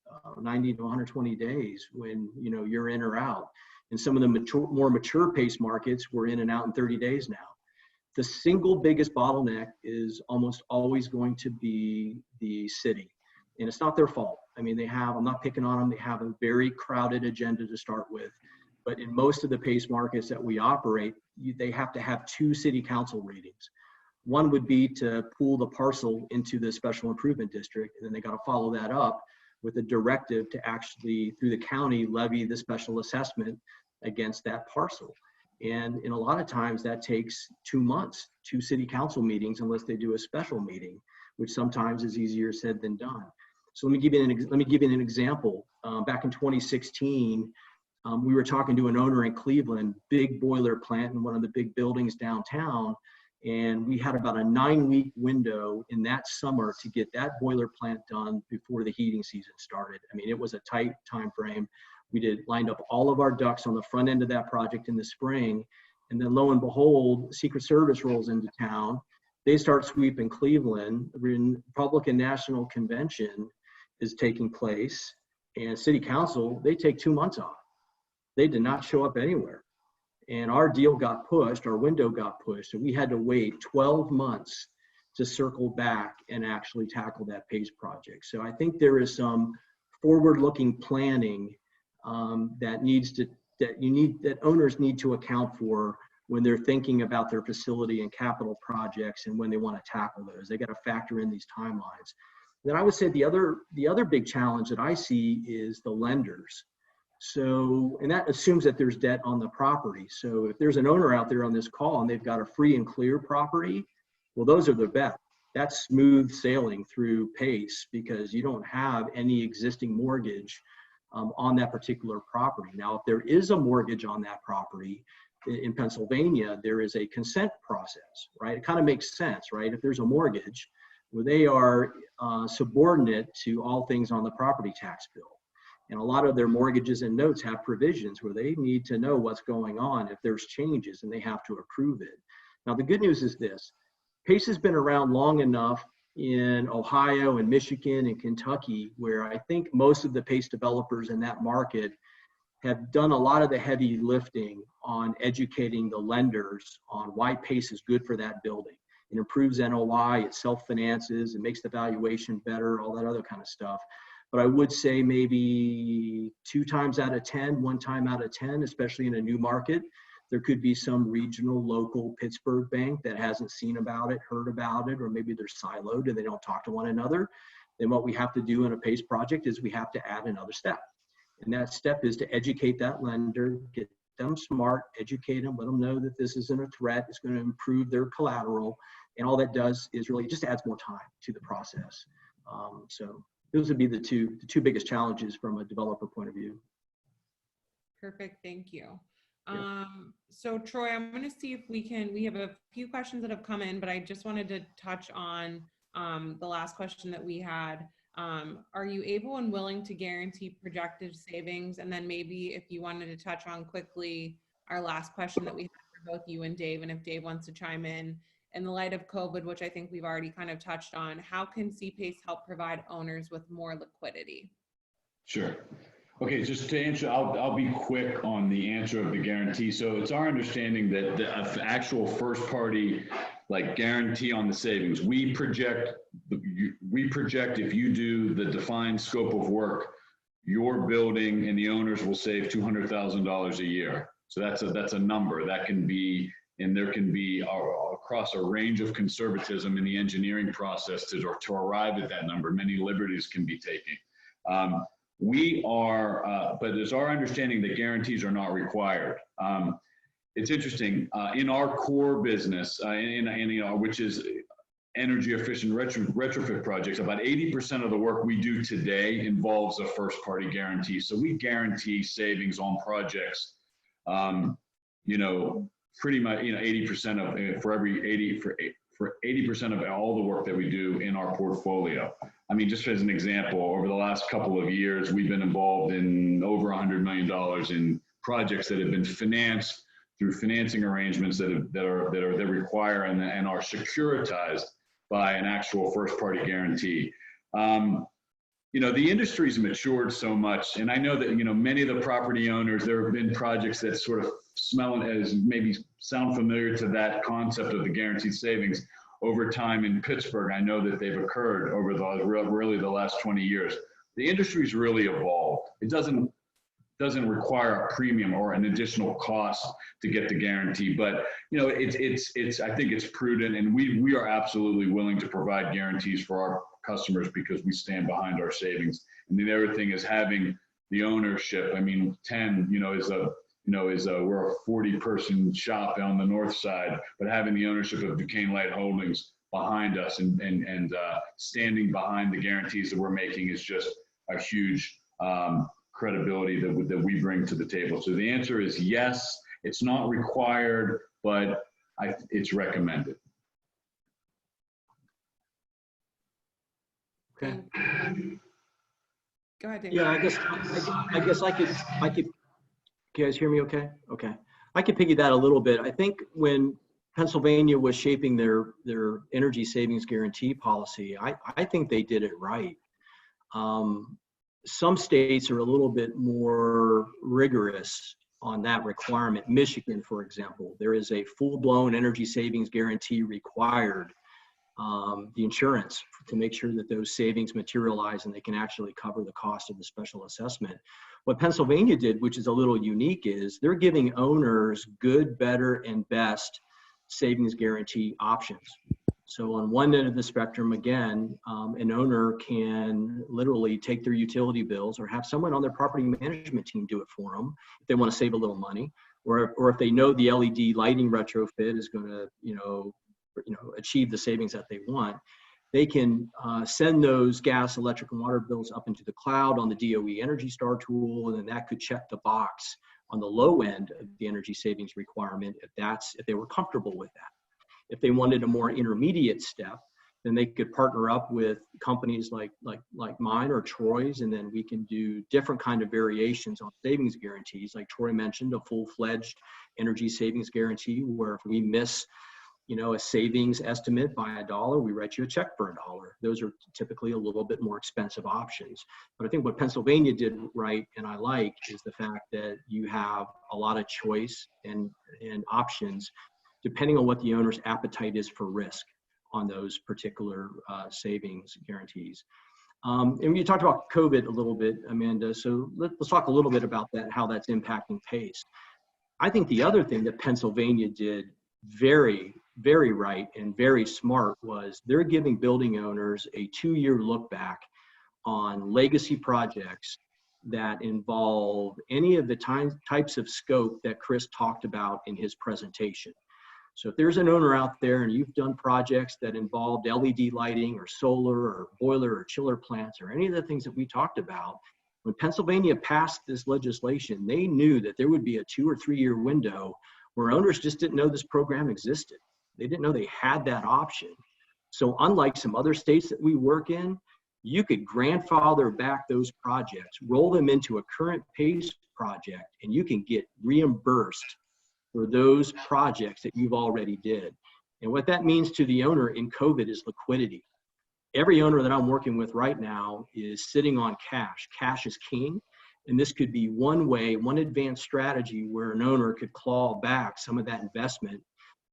[SPEAKER 3] 90 to 120 days when, you know, you're in or out. And some of the more mature PACE markets, we're in and out in 30 days now. The single biggest bottleneck is almost always going to be the city. And it's not their fault. I mean, I'm not picking on them, they have a very crowded agenda to start with. But in most of the PACE markets that we operate, they have to have 2 city council readings. One would be to pool the parcel into the special improvement district, and then they got to follow that up with a directive to actually, through the county, levy the special assessment against that parcel. And in a lot of times that takes 2 months, 2 city council meetings, unless they do a special meeting, which sometimes is easier said than done. So let me give you an example. Back in 2016, we were talking to an owner in Cleveland, big boiler plant in one of the big buildings downtown. And we had about a 9-week window in that summer to get that boiler plant done before the heating season started. I mean, it was a tight time frame. We lined up all of our ducks on the front end of that project in the spring. And then lo and behold, Secret Service rolls into town. They start sweeping Cleveland. Republican National Convention is taking place. And City Council, they take 2 months off. They did not show up anywhere. And our deal got pushed, our window got pushed, and we had to wait 12 months to circle back and actually tackle that PACE project. So I think there is some forward-looking planning that owners need to account for when they're thinking about their facility and capital projects and when they want to tackle those. They got to factor in these timelines. Then I would say the other big challenge that I see is the lenders. So, and that assumes that there's debt on the property. So if there's an owner out there on this call and they've got a free and clear property, well, those are the best. That's smooth sailing through PACE because you don't have any existing mortgage on that particular property. Now, if there is a mortgage on that property in Pennsylvania, there is a consent process, right? It kind of makes sense, right? If there's a mortgage, where they are subordinate to all things on the property tax bill. And a lot of their mortgages and notes have provisions where they need to know what's going on if there's changes and they have to approve it. Now, the good news is this. PACE has been around long enough in Ohio and Michigan and Kentucky, where I think most of the PACE developers in that market have done a lot of the heavy lifting on educating the lenders on why PACE is good for that building. It improves NOI, it self-finances, it makes the valuation better, all that other kind of stuff. But I would say maybe 2 times out of 10, 1 time out of 10, especially in a new market, there could be some regional, local Pittsburgh bank that hasn't seen about it, heard about it, or maybe they're siloed and they don't talk to one another. Then what we have to do in a PACE project is we have to add another step. And that step is to educate that lender, get them smart, educate them, let them know that this isn't a threat, it's going to improve their collateral. And all that does is really just adds more time to the process. So those would be the two biggest challenges from a developer point of view.
[SPEAKER 2] Perfect, thank you.
[SPEAKER 3] Yeah.
[SPEAKER 2] So Troy, I'm going to see if we have a few questions that have come in, but I just wanted to touch on the last question that we had. Are you able and willing to guarantee projected savings? And then maybe if you wanted to touch on quickly our last question that we had for both you and Dave, and if Dave wants to chime in the light of COVID, which I think we've already kind of touched on, how can CPACE help provide owners with more liquidity?
[SPEAKER 1] Sure. Okay, just to answer, I'll be quick on the answer of the guarantee. So it's our understanding that the actual first party like guarantee on the savings, we project if you do the defined scope of work, your building and the owners will save $200,000 a year. So that's a number that can be, and there can be across a range of conservatism in the engineering process to arrive at that number. Many liberties can be taken. But it's our understanding that guarantees are not required. It's interesting, in our core business, which is energy efficient retrofit projects, about 80% of the work we do today involves a first party guarantee. So we guarantee savings on projects, pretty much, 80% of, for 80% of all the work that we do in our portfolio. I mean, just as an example, over the last couple of years, we've been involved in over $100 million in projects that have been financed through financing arrangements that require and are securitized by an actual first-party guarantee. The industry's matured so much, and I know that many of the property owners, there have been projects that sort of sound familiar to that concept of the guaranteed savings over time in Pittsburgh. I know that they've occurred over the last 20 years. The industry's really evolved. It doesn't require a premium or an additional cost to get the guarantee, but I think it's prudent, and we are absolutely willing to provide guarantees for our customers because we stand behind our savings. And the other thing is having the ownership. I mean, 10, we're a 40-person shop on the north side, but having the ownership of Duquesne Light Holdings behind us and standing behind the guarantees that we're making is just a huge credibility that we bring to the table. So the answer is yes. It's not required, but it's recommended.
[SPEAKER 3] Okay.
[SPEAKER 2] Go ahead, David.
[SPEAKER 3] Yeah, I guess I could. You guys hear me okay? Okay. I could piggy that a little bit. I think when Pennsylvania was shaping their energy savings guarantee policy, I think they did it right. Some states are a little bit more rigorous on that requirement. Michigan, for example, there is a full-blown energy savings guarantee required. The insurance to make sure that those savings materialize and they can actually cover the cost of the special assessment. What Pennsylvania did, which is a little unique, is they're giving owners good, better, and best savings guarantee options. So on one end of the spectrum, again, an owner can literally take their utility bills or have someone on their property management team do it for them if they want to save a little money, or if they know the LED lighting retrofit is going to, achieve the savings that they want. They can send those gas, electric, and water bills up into the cloud on the DOE Energy Star tool, and then that could check the box on the low end of the energy savings requirement if they were comfortable with that. If they wanted a more intermediate step, then they could partner up with companies like mine or Troy's, and then we can do different kind of variations on savings guarantees. Like Troy mentioned, a full-fledged energy savings guarantee, where if we miss a savings estimate by $1, we write you a check for $1. Those are typically a little bit more expensive options. But I think what Pennsylvania did right, and I like, is the fact that you have a lot of choice and options depending on what the owner's appetite is for risk on those particular savings guarantees. And you talked about COVID a little bit, Amanda, so let's talk a little bit about that, how that's impacting PACE. I think the other thing that Pennsylvania did very, very right and very smart was they're giving building owners a 2-year look back on legacy projects that involve any of the types of scope that Chris talked about in his presentation. So if there's an owner out there and you've done projects that involved LED lighting or solar or boiler or chiller plants or any of the things that we talked about, when Pennsylvania passed this legislation, they knew that there would be a 2 or 3 year window where owners just didn't know this program existed. They didn't know they had that option. So unlike some other states that we work in, you could grandfather back those projects, roll them into a current PACE project, and you can get reimbursed for those projects that you've already did. And what that means to the owner in COVID is liquidity. Every owner that I'm working with right now is sitting on cash. Cash is king. And this could be one way, one advanced strategy where an owner could claw back some of that investment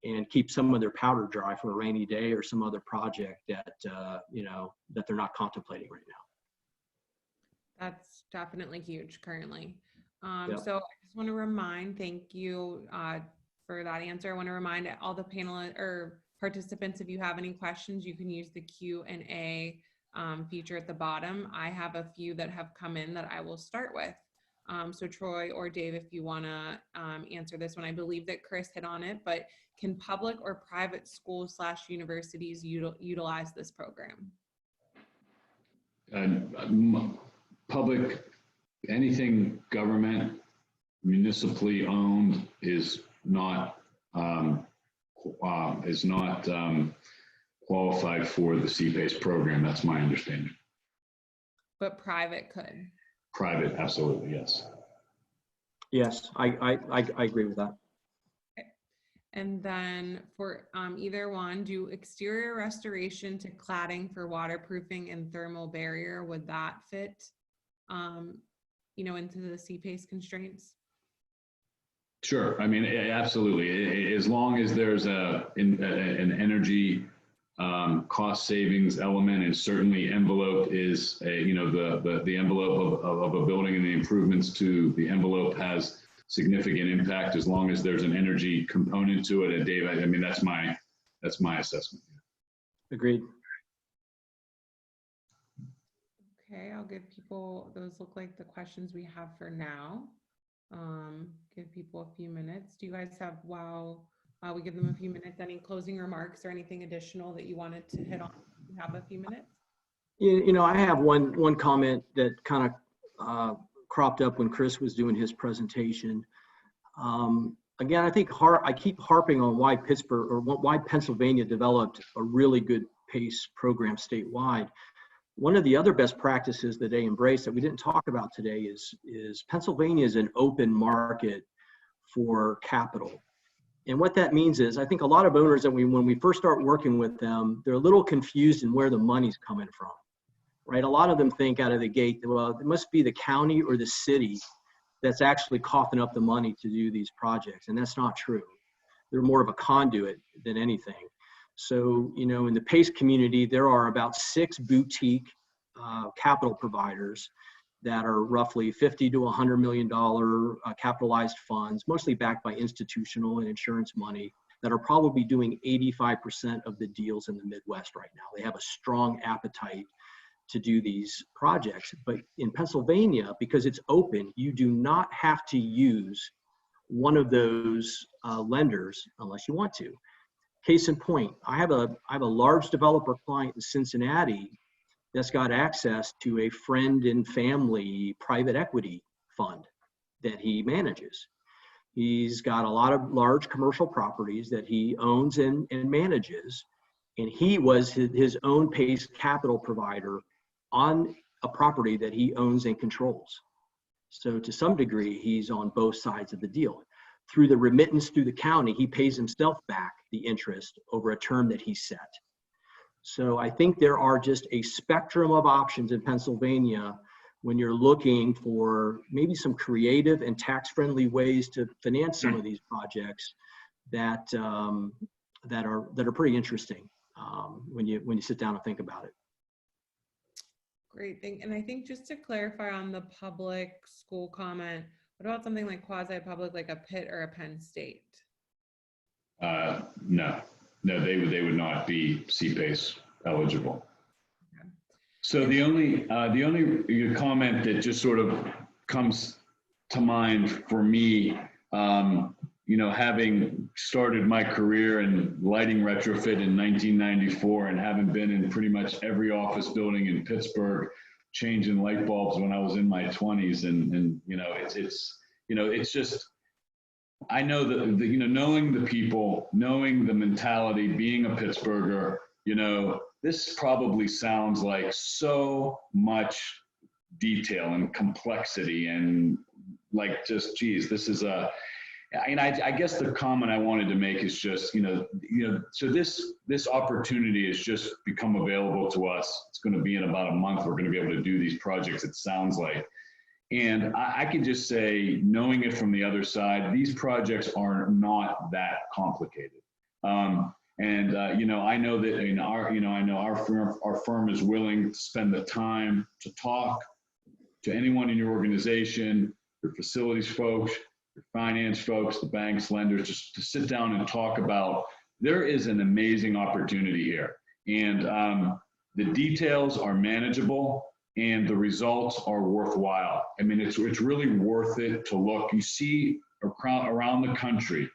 [SPEAKER 3] and keep some of their powder dry for a rainy day or some other project that, that they're not contemplating right now.
[SPEAKER 2] That's definitely huge currently.
[SPEAKER 3] Yep.
[SPEAKER 2] So I just want to remind, thank you for that answer. I want to remind all the panelists or participants, if you have any questions, you can use the Q&A feature at the bottom. I have a few that have come in that I will start with. So Troy or Dave, if you want to answer this one, I believe that Chris hit on it, but can public or private schools / universities utilize this program?
[SPEAKER 1] Public, anything government, municipally owned is not is not qualified for the CPACE program. That's my understanding.
[SPEAKER 2] But private could.
[SPEAKER 1] Private, absolutely, yes.
[SPEAKER 3] Yes, I agree with that.
[SPEAKER 2] And then for either one, do exterior restoration to cladding for waterproofing and thermal barrier, would that fit, into the CPACE constraints?
[SPEAKER 1] Sure. I mean, absolutely. As long as there's an energy cost savings element, and certainly envelope is the envelope of a building and the improvements to the envelope has significant impact as long as there's an energy component to it. And Dave, I mean, that's my assessment.
[SPEAKER 3] Agreed.
[SPEAKER 2] Okay, I'll give people, those look like the questions we have for now. Give people a few minutes. Do you guys have, while we give them a few minutes, any closing remarks or anything additional that you wanted to hit on? You have a few minutes.
[SPEAKER 3] I have one comment that kind of cropped up when Chris was doing his presentation. Again, I think I keep harping on why Pittsburgh, or why Pennsylvania developed a really good PACE program statewide. One of the other best practices that they embrace that we didn't talk about today is Pennsylvania is an open market for capital. And what that means is, I think a lot of owners that when we first start working with them, they're a little confused in where the money's coming from, right? A lot of them think out of the gate, well, it must be the county or the city that's actually coughing up the money to do these projects. And that's not true. They're more of a conduit than anything. So, in the PACE community, there are about 6 boutique capital providers that are roughly $50 to $100 million capitalized funds, mostly backed by institutional and insurance money, that are probably doing 85% of the deals in the Midwest right now. They have a strong appetite to do these projects. But in Pennsylvania, because it's open, you do not have to use one of those lenders unless you want to. Case in point, I have a large developer client in Cincinnati that's got access to a friend and family private equity fund that he manages. He's got a lot of large commercial properties that he owns and manages, and he was his own PACE capital provider on a property that he owns and controls. So to some degree, he's on both sides of the deal. Through the remittance through the county, he pays himself back the interest over a term that he set. So I think there are just a spectrum of options in Pennsylvania when you're looking for maybe some creative and tax-friendly ways to finance some of these projects that are pretty interesting when you sit down and think about it.
[SPEAKER 2] Great thing. And I think just to clarify on the public school comment, what about something like quasi-public, like a Pitt or a Penn State?
[SPEAKER 1] No, they would not be CPACE eligible.
[SPEAKER 2] Okay.
[SPEAKER 1] So the only comment that just sort of comes to mind for me, having started my career in lighting retrofit in 1994 and having been in pretty much every office building in Pittsburgh, changing light bulbs when I was in my 20s, and it's just, I know that knowing the people, knowing the mentality, being a Pittsburgher, this probably sounds like so much detail and complexity and like just, geez, this is I guess the comment I wanted to make is just, so this opportunity has just become available to us. It's going to be in about a month. We're going to be able to do these projects, it sounds like. And I can just say, knowing it from the other side, these projects are not that complicated. I know that our firm is willing to spend the time to talk to anyone in your organization, your facilities folks, your finance folks, the banks, lenders, just to sit down and talk about, there is an amazing opportunity here. And the details are manageable and the results are worthwhile. I mean, it's really worth it to look. You see around the country,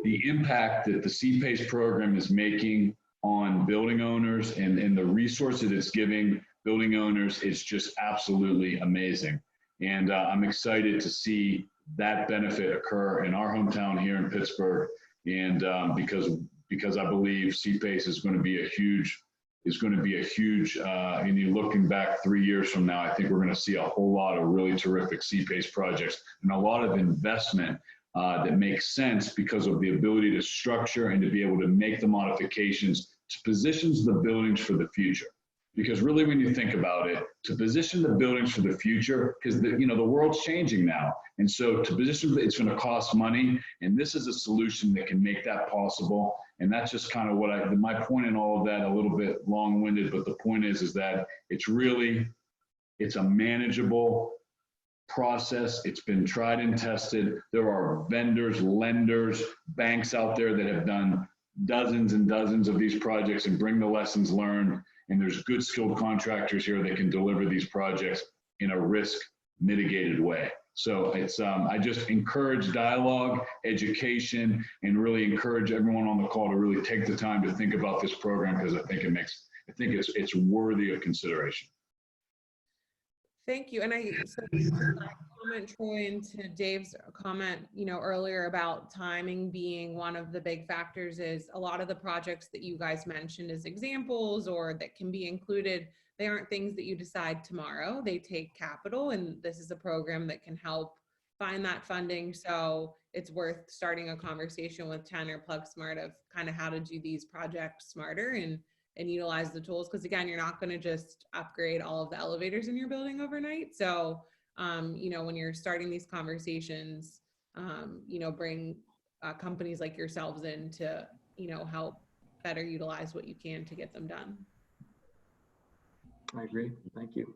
[SPEAKER 1] the impact that the CPACE program is making on building owners and the resources it's giving building owners is just absolutely amazing. And I'm excited to see that benefit occur in our hometown here in Pittsburgh. And because I believe CPACE is going to be a huge, and you're looking back 3 years from now, I think we're going to see a whole lot of really terrific CPACE projects and a lot of investment that makes sense because of the ability to structure and to be able to make the modifications to positions the buildings for the future. Because really, when you think about it, to position the buildings for the future, because the world's changing now. And so to position, it's going to cost money. And this is a solution that can make that possible. And that's just kind of what my point in all of that, a little bit long-winded, but the point is that it's a manageable process. It's been tried and tested. There are vendors, lenders, banks out there that have done dozens and dozens of these projects and bring the lessons learned. And there's good skilled contractors here that can deliver these projects in a risk mitigated way. So it's, I just encourage dialogue, education, and really encourage everyone on the call to really take the time to think about this program, because I think it's worthy of consideration.
[SPEAKER 2] Thank you. And comment, Troy, into Dave's comment, earlier about timing being one of the big factors. Is a lot of the projects that you guys mentioned as examples or that can be included, they aren't things that you decide tomorrow. They take capital, and this is a program that can help find that funding. So it's worth starting a conversation with Ten or Plug Smart of kind of how to do these projects smarter and utilize the tools. Because again, you're not going to just upgrade all of the elevators in your building overnight. So, when you're starting these conversations, bring companies like yourselves in to, help better utilize what you can to get them done.
[SPEAKER 3] I agree. Thank you.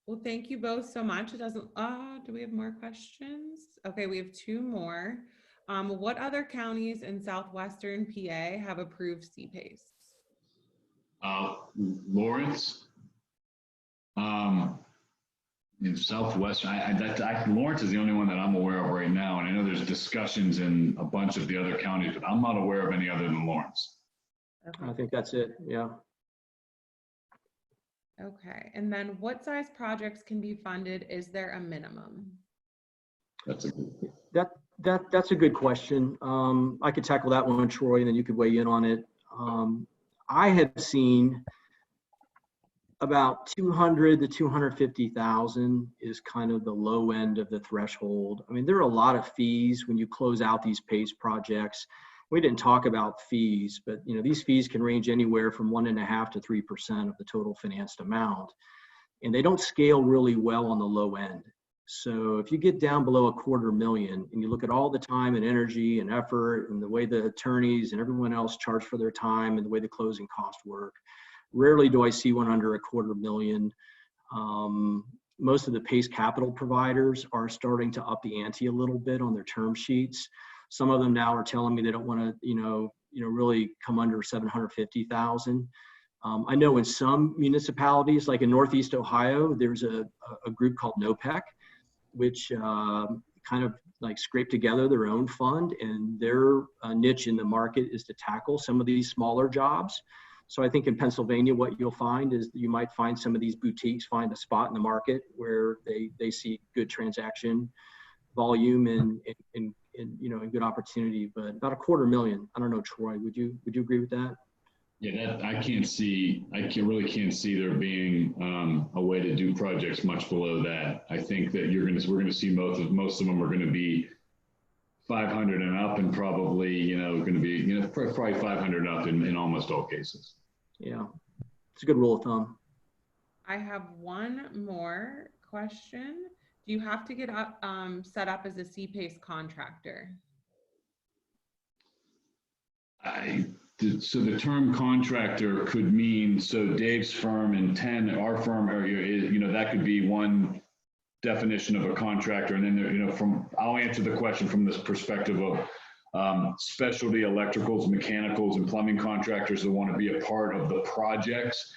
[SPEAKER 2] Well, thank you both so much. It doesn't, do we have more questions? Okay, we have 2 more. What other counties in Southwestern PA have approved CPACE?
[SPEAKER 1] Lawrence, in Southwest, Lawrence is the only one that I'm aware of right now. And I know there's discussions in a bunch of the other counties, but I'm not aware of any other than Lawrence.
[SPEAKER 2] Okay.
[SPEAKER 3] I think that's it. Yeah.
[SPEAKER 2] Okay. And then what size projects can be funded? Is there a minimum?
[SPEAKER 1] That's a good
[SPEAKER 3] That's a good question. I could tackle that one, Troy, and then you could weigh in on it. I have seen about 200 to 250,000 is kind of the low end of the threshold. I mean, there are a lot of fees when you close out these PACE projects. We didn't talk about fees, but these fees can range anywhere from 1.5% to 3% of the total financed amount, and they don't scale really well on the low end. So if you get down below $250,000 and you look at all the time and energy and effort and the way the attorneys and everyone else charge for their time and the way the closing costs work, rarely do I see one under $250,000. Most of the PACE capital providers are starting to up the ante a little bit on their term sheets. Some of them now are telling me they don't want to, really come under $750,000. I know in some municipalities, like in Northeast Ohio, there's a group called NOPEC, which kind of like scrape together their own fund, and their niche in the market is to tackle some of these smaller jobs. So I think in Pennsylvania, what you'll find is you might find some of these boutiques find a spot in the market where they see good transaction volume and good opportunity. But about $250,000, I don't know, Troy, would you agree with that?
[SPEAKER 1] Yeah, I really can't see there being a way to do projects much below that. I think that we're going to see most of them are going to be 500 and up, and probably going to be probably 500 up in almost all cases.
[SPEAKER 3] Yeah, it's a good rule of thumb.
[SPEAKER 2] I have one more question. Do you have to get up set up as a CPACE contractor?
[SPEAKER 1] So the term contractor could mean, so Dave's firm and 10, our firm, that could be one definition of a contractor. And then I'll answer the question from this perspective of specialty electricals, mechanicals, and plumbing contractors that want to be a part of the projects.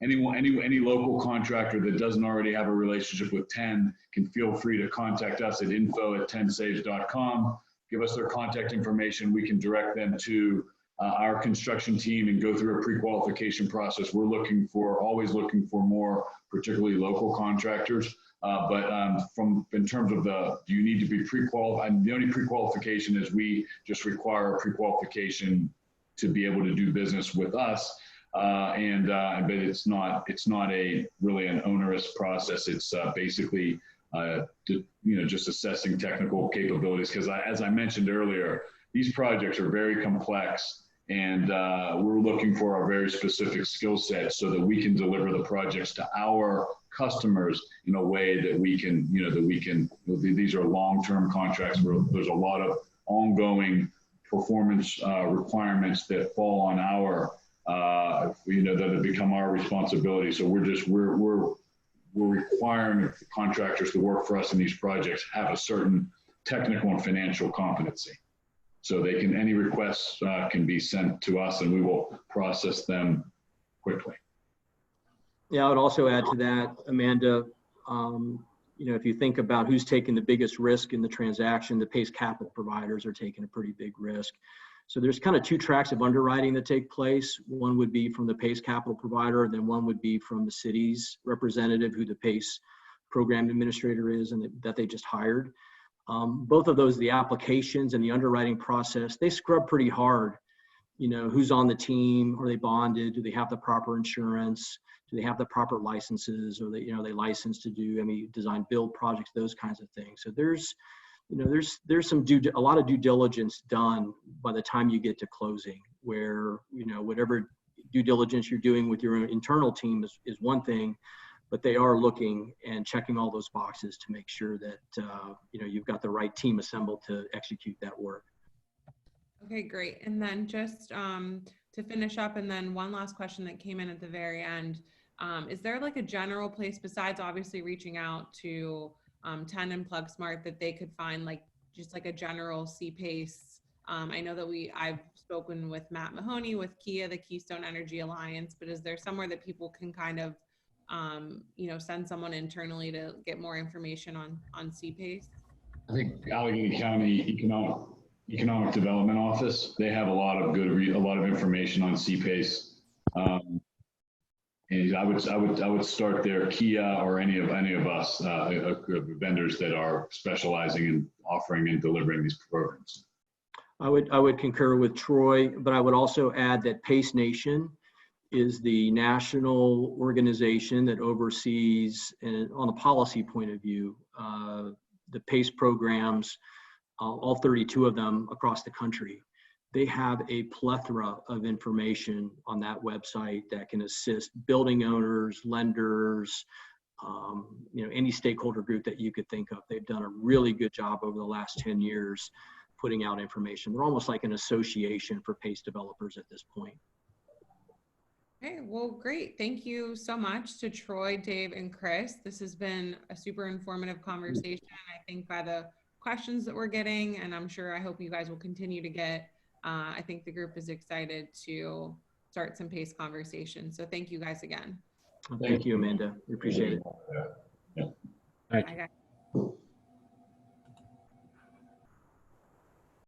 [SPEAKER 1] Any local contractor that doesn't already have a relationship with 10 can feel free to contact us at info@10saves.com. Give us their contact information. We can direct them to our construction team and go through a pre-qualification process. We're always looking for more, particularly local contractors. But in terms of do you need to be pre-qualified? The only pre-qualification is we just require a pre-qualification to be able to do business with us. But it's not really an onerous process. It's basically just assessing technical capabilities. Because as I mentioned earlier, these projects are very complex, and we're looking for a very specific skill set so that we can deliver the projects to our customers in a way that we can, these are long-term contracts where there's a lot of ongoing performance requirements that fall on our, that have become our responsibility. So we're requiring contractors to work for us in these projects have a certain technical and financial competency. So any requests can be sent to us, and we will process them quickly.
[SPEAKER 3] Yeah, I would also add to that, Amanda, if you think about who's taking the biggest risk in the transaction, the PACE capital providers are taking a pretty big risk. So there's kind of two tracks of underwriting that take place. One would be from the PACE capital provider, then one would be from the city's representative, who the PACE program administrator is and that they just hired. Both of those, the applications and the underwriting process, they scrub pretty hard. Who's on the team? Are they bonded? Do they have the proper insurance? Do they have the proper licenses? Or they licensed to do any design build projects, those kinds of things. So there's a lot of due diligence done by the time you get to closing, where, whatever due diligence you're doing with your internal team is one thing, but they are looking and checking all those boxes to make sure that, you've got the right team assembled to execute that work.
[SPEAKER 2] Okay, great. And then just to finish up, and then one last question that came in at the very end. Is there like a general place, besides obviously reaching out to 10 and PlugSmart, that they could find just a general CPACE? I know that I've spoken with Matt Mahoney with Kia, the Keystone Energy Alliance, but is there somewhere that people can kind of, send someone internally to get more information on CPACE?
[SPEAKER 1] I think Allegheny County Economic Development Office, they have a lot of information on CPACE. And I would start there, Kia or any of us, vendors that are specializing in offering and delivering these programs.
[SPEAKER 3] I would concur with Troy, but I would also add that PACE Nation is the national organization that oversees, and on a policy point of view, the PACE programs, all 32 of them across the country. They have a plethora of information on that website that can assist building owners, lenders, any stakeholder group that you could think of. They've done a really good job over the last 10 years putting out information. They're almost like an association for PACE developers at this point.
[SPEAKER 2] Okay, well, great. Thank you so much to Troy, Dave, and Chris. This has been a super informative conversation, I think, by the questions that we're getting, and I hope you guys will continue to get. I think the group is excited to start some PACE conversations. So thank you guys again.
[SPEAKER 3] Thank you, Amanda. We appreciate it.
[SPEAKER 1] Yeah.
[SPEAKER 4] Thank you.
[SPEAKER 2] Bye, guys.